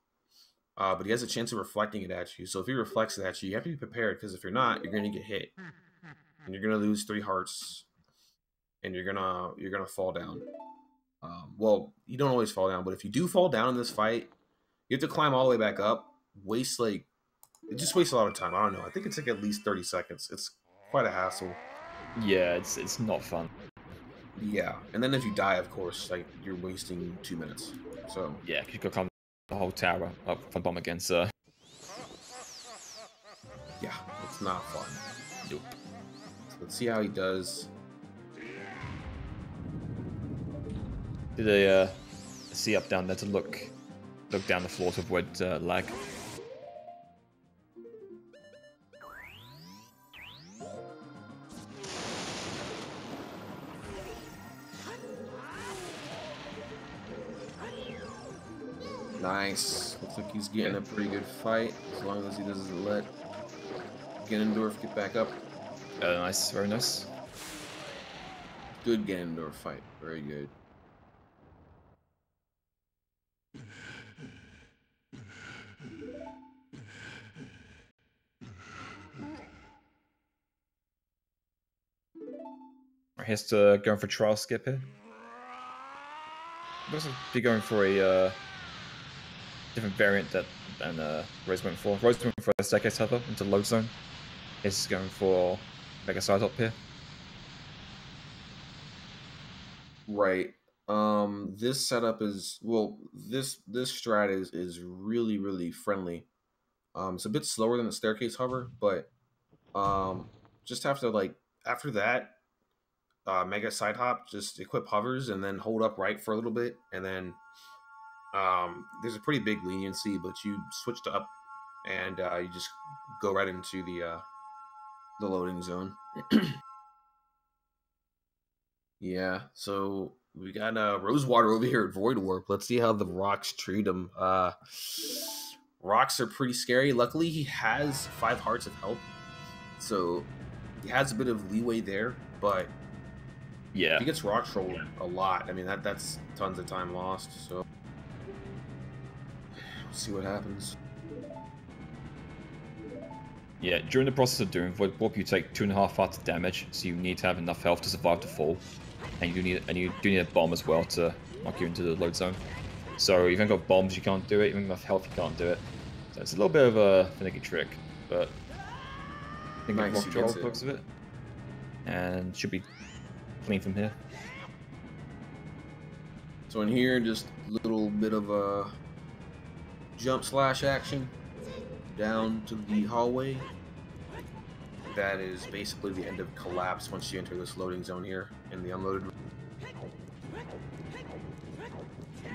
S2: But he has a chance of reflecting it at you. So if he reflects it at you, you have to be prepared, because if you're not, you're going to get hit, and you're going to lose 3 hearts, and you're gonna fall down. Well, you don't always fall down, but if you do fall down in this fight, you have to climb all the way back up. It just wastes a lot of time. I don't know. I think it's like at least 30 seconds. It's quite a hassle.
S3: Yeah, it's not fun.
S2: Yeah, and then if you die, of course, like you're wasting 2 minutes. So
S3: yeah, you could come the whole tower up for bomb again, so
S2: yeah, it's not fun.
S3: Nope.
S2: So let's see how he does.
S3: Did a see up down there to look down the floor to avoid lag.
S2: Nice. Looks like he's getting a pretty good fight, as long as he doesn't let Ganondorf get back up.
S3: Nice, very nice.
S2: Good Ganondorf fight, very good.
S3: Here's to going for trial skip here. Looks like be going for a different variant than Rose went for. Rose went for a staircase hover into load zone. He's going for Mega Side Hop here.
S2: Right. This setup is, well, this strat is really friendly. It's a bit slower than the staircase hover, but just have to, like, after that, Mega Side Hop, just equip hovers and then hold up right for a little bit, and then there's a pretty big leniency, but you switch to up and you just go right into the loading zone. Yeah, so we got Rosewater over here at Void Warp. Let's see how the rocks treat him. Rocks are pretty scary. Luckily, he has 5 hearts of health, so he has a bit of leeway there. But
S3: yeah,
S2: he gets rock trolled a lot. I mean, that's tons of time lost. So we'll see what happens.
S3: Yeah, during the process of doing Void Warp, you take 2.5 hearts of damage, so you need to have enough health to survive the fall, and you do need a bomb as well to knock you into the load zone. So if you haven't got bombs, you can't do it. If you haven't got health, you can't do it. So it's a little bit of a finicky trick, but I think nice, rock troll looks of it, and should be clean from here.
S2: So in here, just a little bit of a jump slash action down to the hallway. That is basically the end of collapse once you enter this loading zone here in the unloaded room.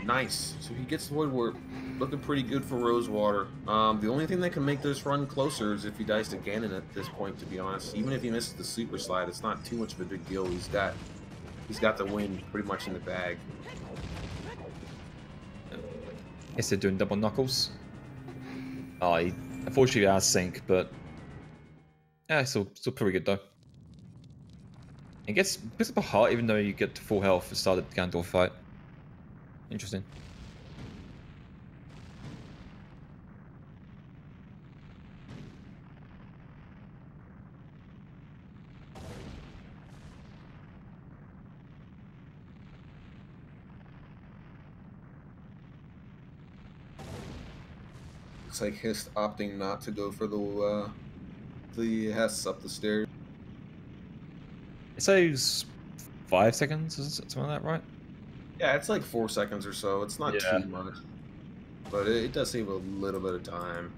S2: Nice. So he gets the Void Warp. Looking pretty good for Rosewater. The only thing that can make this run closer is if he dies to Ganon at this point, to be honest. Even if he misses the super slide, it's not too much of a big deal. He's got the win pretty much in the bag.
S3: Is he doing double knuckles? Oh, he unfortunately has sync, but yeah, still pretty good though. It gets up a heart even though you get to full health at the start of the Ganondorf fight. Interesting.
S2: Looks like HiST opting not to go for the HiSTs up the stairs.
S3: It saves 5 seconds, is it something like that, right?
S2: Yeah, it's like 4 seconds or so. It's not
S3: Yeah.
S2: too much, but it does save a little bit of time.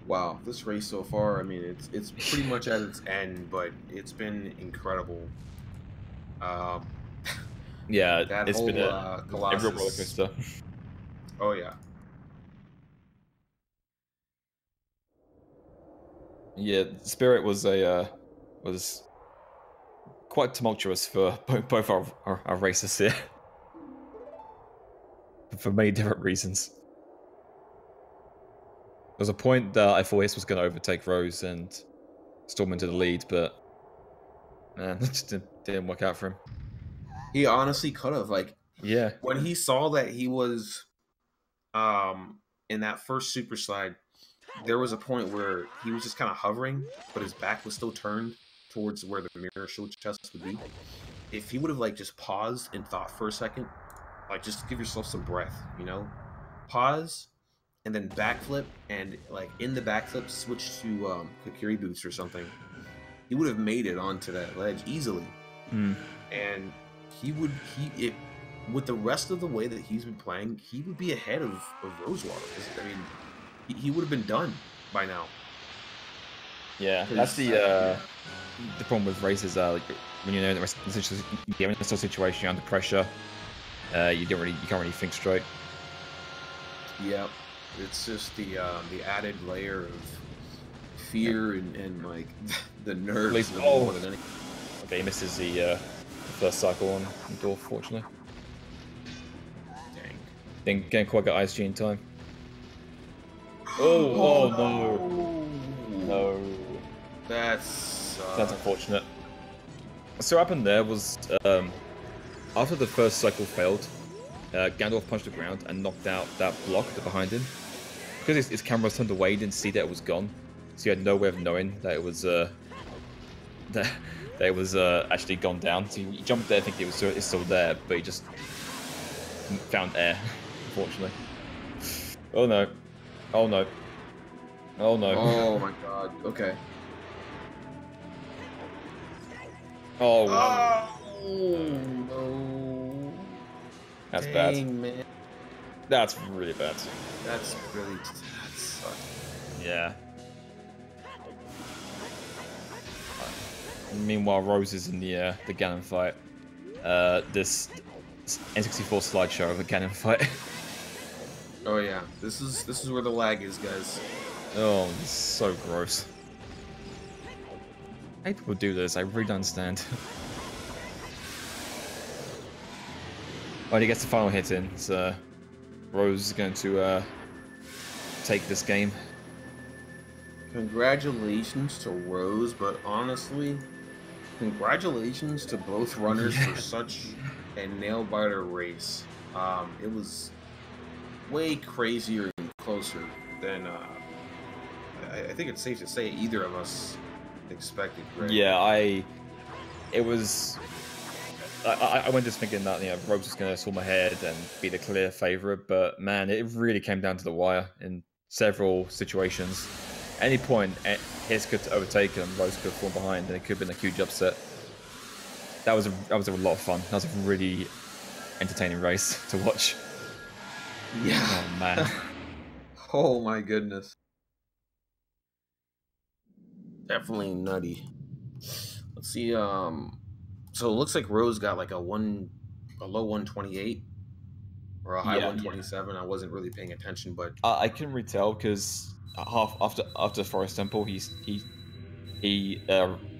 S2: Wow, this race so far, I mean, it's pretty much at its end, but it's been incredible.
S3: Yeah,
S2: that
S3: it's
S2: whole
S3: been a real roller
S2: Colossus.
S3: coaster.
S2: Oh yeah.
S3: Yeah, Spirit was was quite tumultuous for both our races here, for many different reasons. There was a point that I thought HiST was going to overtake Rose and storm into the lead, but man, it just didn't work out for him.
S2: He honestly could have, like,
S3: Yeah.
S2: when he saw that he was in that first super slide, there was a point where he was just kind of hovering, but his back was still turned towards where the mirror show chest would be. If he would have like just paused and thought for a second, like just to give yourself some breath, you know, pause and then backflip, and like in the backflip switch to Kokiri boots or something, he would have made it onto that ledge easily. And it with the rest of the way that he's been playing, he would be ahead of Rosewater. I mean, he would have been done by now.
S3: Yeah, that's the problem with races. Like when you're in a situation, you're under pressure. You can't really think straight.
S2: Yep, it's just the added layer of fear and like the nerves. More than anything.
S3: Okay, he misses the first cycle on Dwarf, fortunately.
S2: Dang.
S3: Didn't quite get ISG in time. Oh no! No.
S2: That's
S3: unfortunate. So what happened there was, after the first cycle failed, Gandalf punched the ground and knocked out that block behind him. Because his camera was turned away, he didn't see that it was gone, so he had no way of knowing that it was that it was actually gone down. So he jumped there thinking it's still there, but he just found air, unfortunately. Oh no! Oh no! Oh no!
S2: Oh my god! Okay.
S3: Oh
S2: no!
S3: That's
S2: Dang,
S3: bad.
S2: Man.
S3: That's really bad.
S2: That sucks.
S3: Yeah. Meanwhile, Rose is in the Ganon fight. This N64 slideshow of a Ganon fight.
S2: Oh yeah, this is where the lag is, guys.
S3: Oh, it's so gross. I hate people do this. I really don't understand. When he gets the final hit in, so Rose is going to take this game.
S2: Congratulations to Rose, but honestly, congratulations to both runners for such a nail-biter race. It was way crazier and closer than I think it's safe to say either of us expected. Right?
S3: Yeah, I went just thinking that Rose was going to storm ahead and be the clear favorite, but man, it really came down to the wire in several situations. At any point, HiST could overtake him, Rose could fall behind, and it could have been a huge upset. That was a lot of fun. That was a really entertaining race to watch.
S2: Yeah.
S3: Oh man.
S2: Oh my goodness. Definitely nutty. Let's see. So it looks like Rose got like a low 128 or a high 127. I wasn't really paying attention, but
S3: I couldn't really tell because half after Forest Temple, he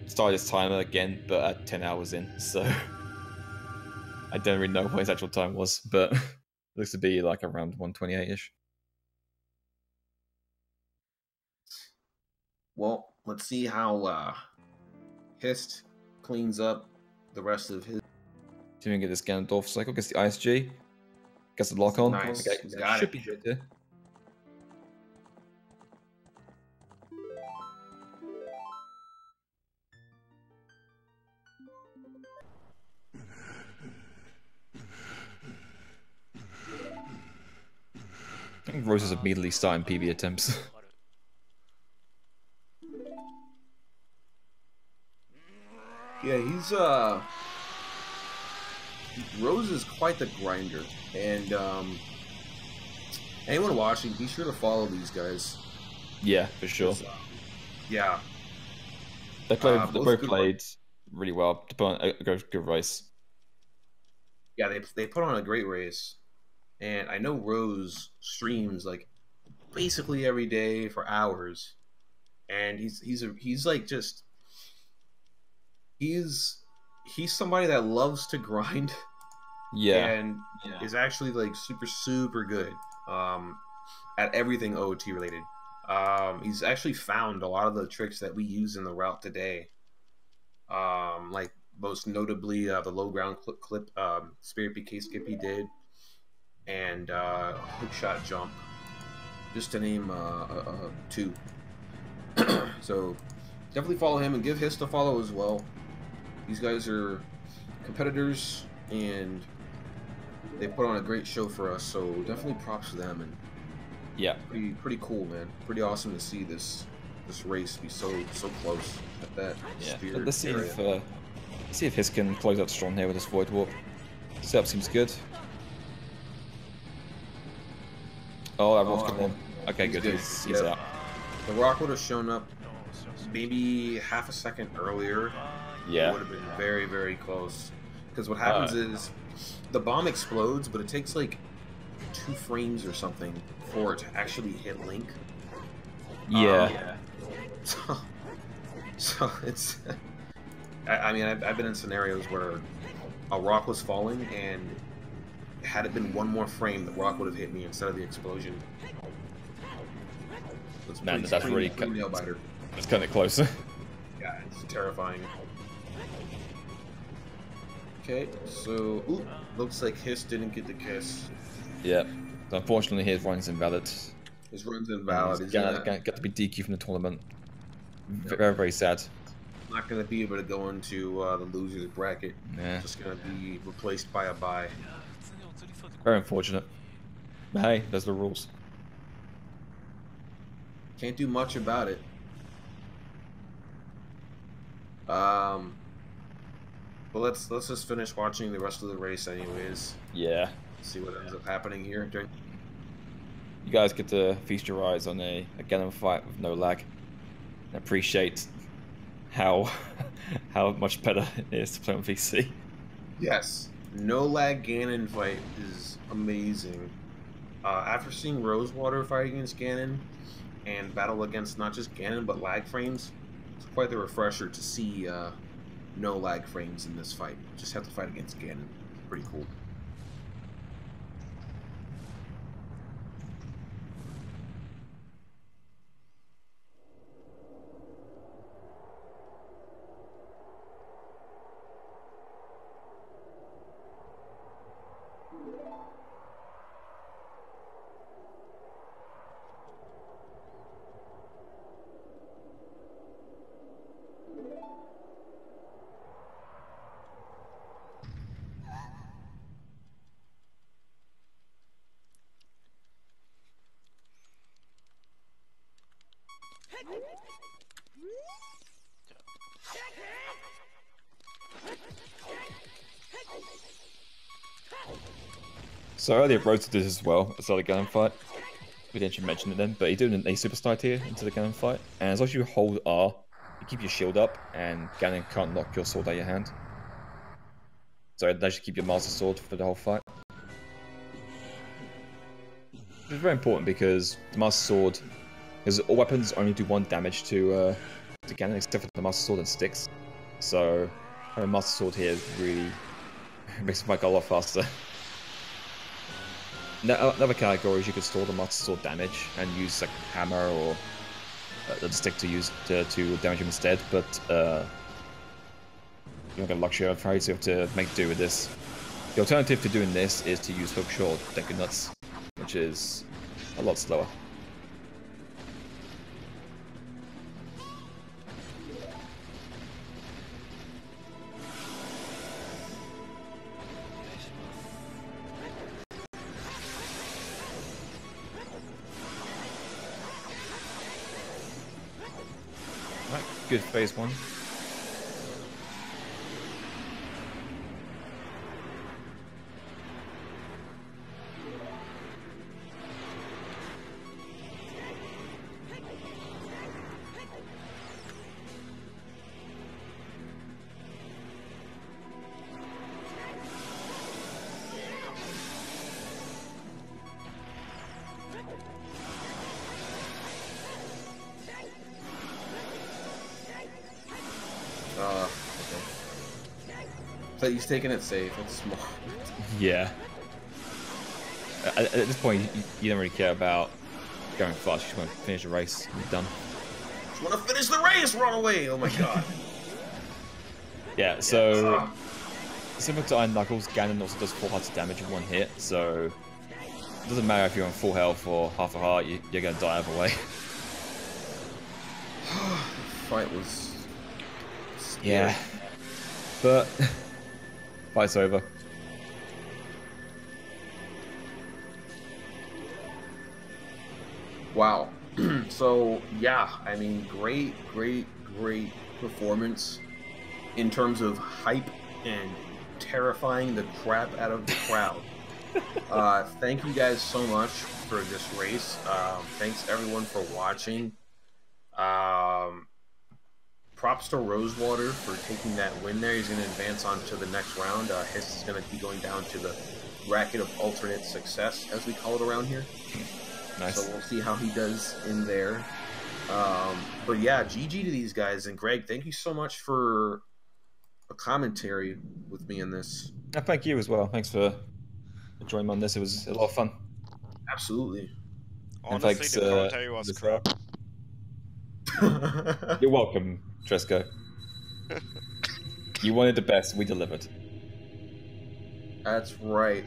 S3: started his timer again, but at 10 hours in. So I don't really know what his actual time was, but it looks to be like around 128-ish.
S2: Well, let's see how HiST cleans up the rest of his.
S3: See if we can get this Ganondorf cycle. Gets the ISG. Gets the lock on.
S2: Nice.
S3: Okay,
S2: Got
S3: should
S2: it.
S3: be good here. think Rose is immediately starting PB attempts.
S2: Yeah, Rose is quite the grinder, and anyone watching, be sure to follow these guys.
S3: Yeah, for sure.
S2: Yeah,
S3: they both played really well to put on a good race.
S2: Yeah, they put on a great race, and I know Rose streams like basically every day for hours, and he's like just he's somebody that loves to grind.
S3: Yeah,
S2: and is actually like super good at everything OoT related. He's actually found a lot of the tricks that we use in the route today. Like most notably the low ground clip Spirit PK skip he did, and hook shot jump, just to name two. So definitely follow him and give HiST a follow as well. These guys are competitors and they put on a great show for us, so definitely props to them. And
S3: yeah,
S2: pretty cool, man. Pretty awesome to see this race be so close at that.
S3: Yeah, let's see if HiST can close out strong here with this Void Warp. Setup seems good. Oh, that rock's coming in. Okay, good. He's out.
S2: The rock would have shown up maybe half a second earlier.
S3: Yeah,
S2: it would have been very close. Because what happens is the bomb explodes, but it takes like 2 frames or something for it to actually hit Link.
S3: Yeah.
S2: So it's. I mean, I've been in scenarios where a rock was falling, and had it been 1 more frame, the rock would have hit me instead of the explosion.
S3: Man, that's really
S2: nail biter.
S3: It's kind of close.
S2: Yeah, it's terrifying. Okay, so looks like HiST didn't get the kiss.
S3: Yeah, unfortunately his run's invalid.
S2: His run's invalid.
S3: He's got to be DQ from the tournament. Very sad.
S2: Not going to be able to go into the losers bracket.
S3: Yeah.
S2: Just going to be replaced by a bye.
S3: Very unfortunate. But hey, there's the rules.
S2: Can't do much about it. But let's just finish watching the rest of the race anyways.
S3: Yeah.
S2: See what ends up happening here.
S3: You guys get to feast your eyes on a Ganon fight with no lag. And appreciate how much better it is to play on PC.
S2: Yes. No lag Ganon fight is amazing. After seeing Rosewater fight against Ganon and battle against not just Ganon but lag frames, it's quite the refresher to see no lag frames in this fight. Just have to fight against Ganon. Pretty cool.
S3: So earlier Rose did this as well, as the Ganon fight. We didn't actually mention it then, but he did an A superstar tier into the Ganon fight. And as long as you hold R, you keep your shield up, and Ganon can't knock your sword out of your hand. So that should keep your Master Sword for the whole fight. It's very important because the Master Sword, because all weapons only do 1 damage to Ganon, except for the Master Sword and sticks. So having a Master Sword here really makes the fight go a lot faster. Another category is you could store the Master Sword damage and use like hammer or the stick to use to damage him instead, but you don't get luxury of trade, so you have to make do with this. The alternative to doing this is to use hookshot or Deku Nuts, which is a lot slower. good phase 1.
S2: But he's taking it safe. That's smart.
S3: Yeah. At this point, you don't really care about going fast. You just want to finish the race and you're done.
S2: Just want to finish the race, run away! Oh my god.
S3: Yeah, so similar to Iron Knuckles, Ganon also does full hearts of damage in one hit, so it doesn't matter if you're on full health or half a heart, you're going to die either way.
S2: Fight was scary.
S3: Yeah. But fight's over.
S2: Wow. So yeah, I mean, great performance in terms of hype and terrifying the crap out of the crowd. Thank you guys so much for this race. Thanks everyone for watching. Props to Rosewater for taking that win there. He's going to advance on to the next round. HiST is going to be going down to the bracket of alternate success, as we call it around here.
S3: Nice.
S2: So we'll see how he does in there. But yeah, GG to these guys. And Greg, thank you so much for a commentary with me in this.
S3: Thank you as well. Thanks for joining me on this. It was a lot of fun.
S2: Absolutely.
S1: Honestly,
S3: thanks,
S1: the commentary was crap.
S3: You're welcome, Tresco. You wanted the best, we delivered.
S2: That's right.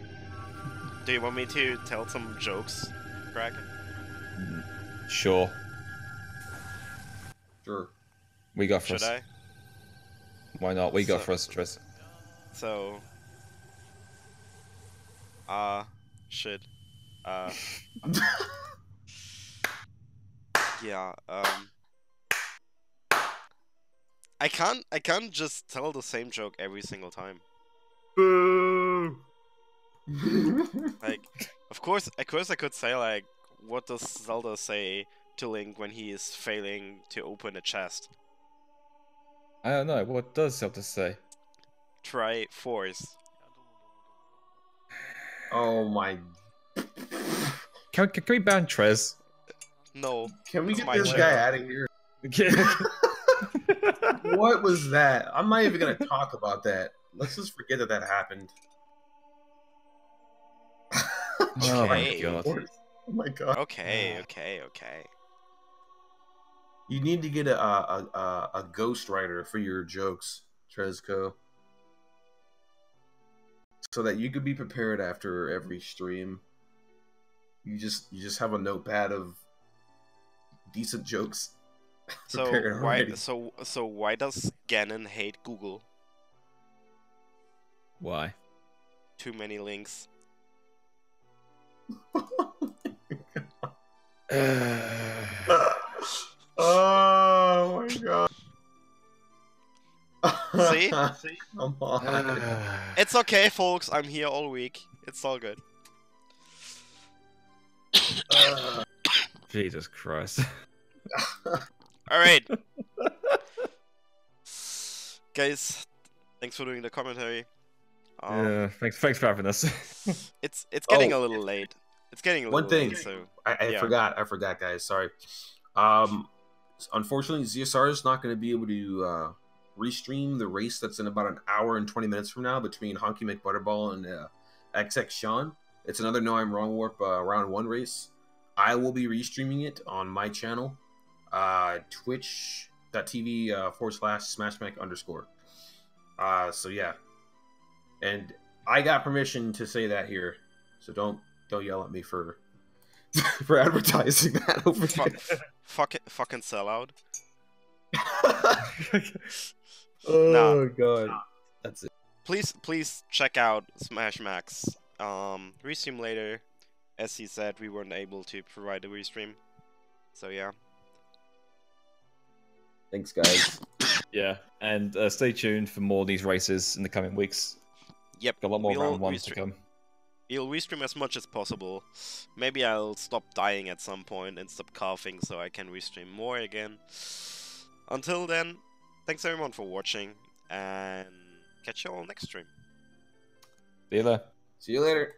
S1: Do you want me to tell some jokes, Greg?
S3: Sure.
S2: Sure.
S3: We go
S1: Should
S3: first.
S1: I?
S3: Why not? We go first, Tres.
S1: So, should, yeah, I can't just tell the same joke every single time.
S2: Boo!
S1: Like, of course I could say, like, what does Zelda say to Link when he is failing to open a chest?
S3: I don't know. What does Zelda say?
S1: Try force.
S2: Oh my.
S3: Can we ban Tres?
S1: No.
S2: Can we
S1: it's
S2: get
S1: my
S2: this
S1: joke.
S2: guy out of here? What was that? I'm not even going to talk about that. Let's just forget that happened.
S3: Oh my
S1: Okay.
S3: god.
S2: Oh my god.
S1: Okay.
S2: You need to get a ghostwriter for your jokes, Trezco. So that you could be prepared after every stream. You just have a notepad of decent jokes.
S1: So
S2: prepared
S1: why
S2: already.
S1: so why does Ganon hate Google?
S3: Why?
S1: Too many links.
S2: Oh my god.
S1: See?
S2: Come on.
S1: It's okay, folks. I'm here all week. It's all good.
S3: Jesus Christ.
S1: All right, guys. Thanks for doing the commentary.
S3: Yeah, thanks for having us.
S1: It's getting a little late. It's getting a little
S2: One thing.
S1: late. So
S2: I
S1: yeah.
S2: forgot, guys. Sorry. Unfortunately, ZSR is not going to be able to restream the race that's in about an hour and 20 minutes from now between Honky McButterball and XX Sean. It's another No I'm Wrong Warp round 1 race. I will be restreaming it on my channel, twitch.tv /smashmac_. So yeah, and I got permission to say that here, so don't yell at me for for advertising that over here.
S1: Fucking sellout.
S2: Oh god, that's it.
S1: Please check out Smash Max restream later. As he said, we weren't able to provide a restream, so yeah.
S2: Thanks, guys.
S3: Yeah, and stay tuned for more of these races in the coming weeks.
S1: Yep.
S3: Got a lot more round ones to come.
S1: We'll restream as much as possible. Maybe I'll stop dying at some point and stop coughing so I can restream more again. Until then, thanks everyone for watching, and catch you all next stream.
S3: See you later.
S2: See you later.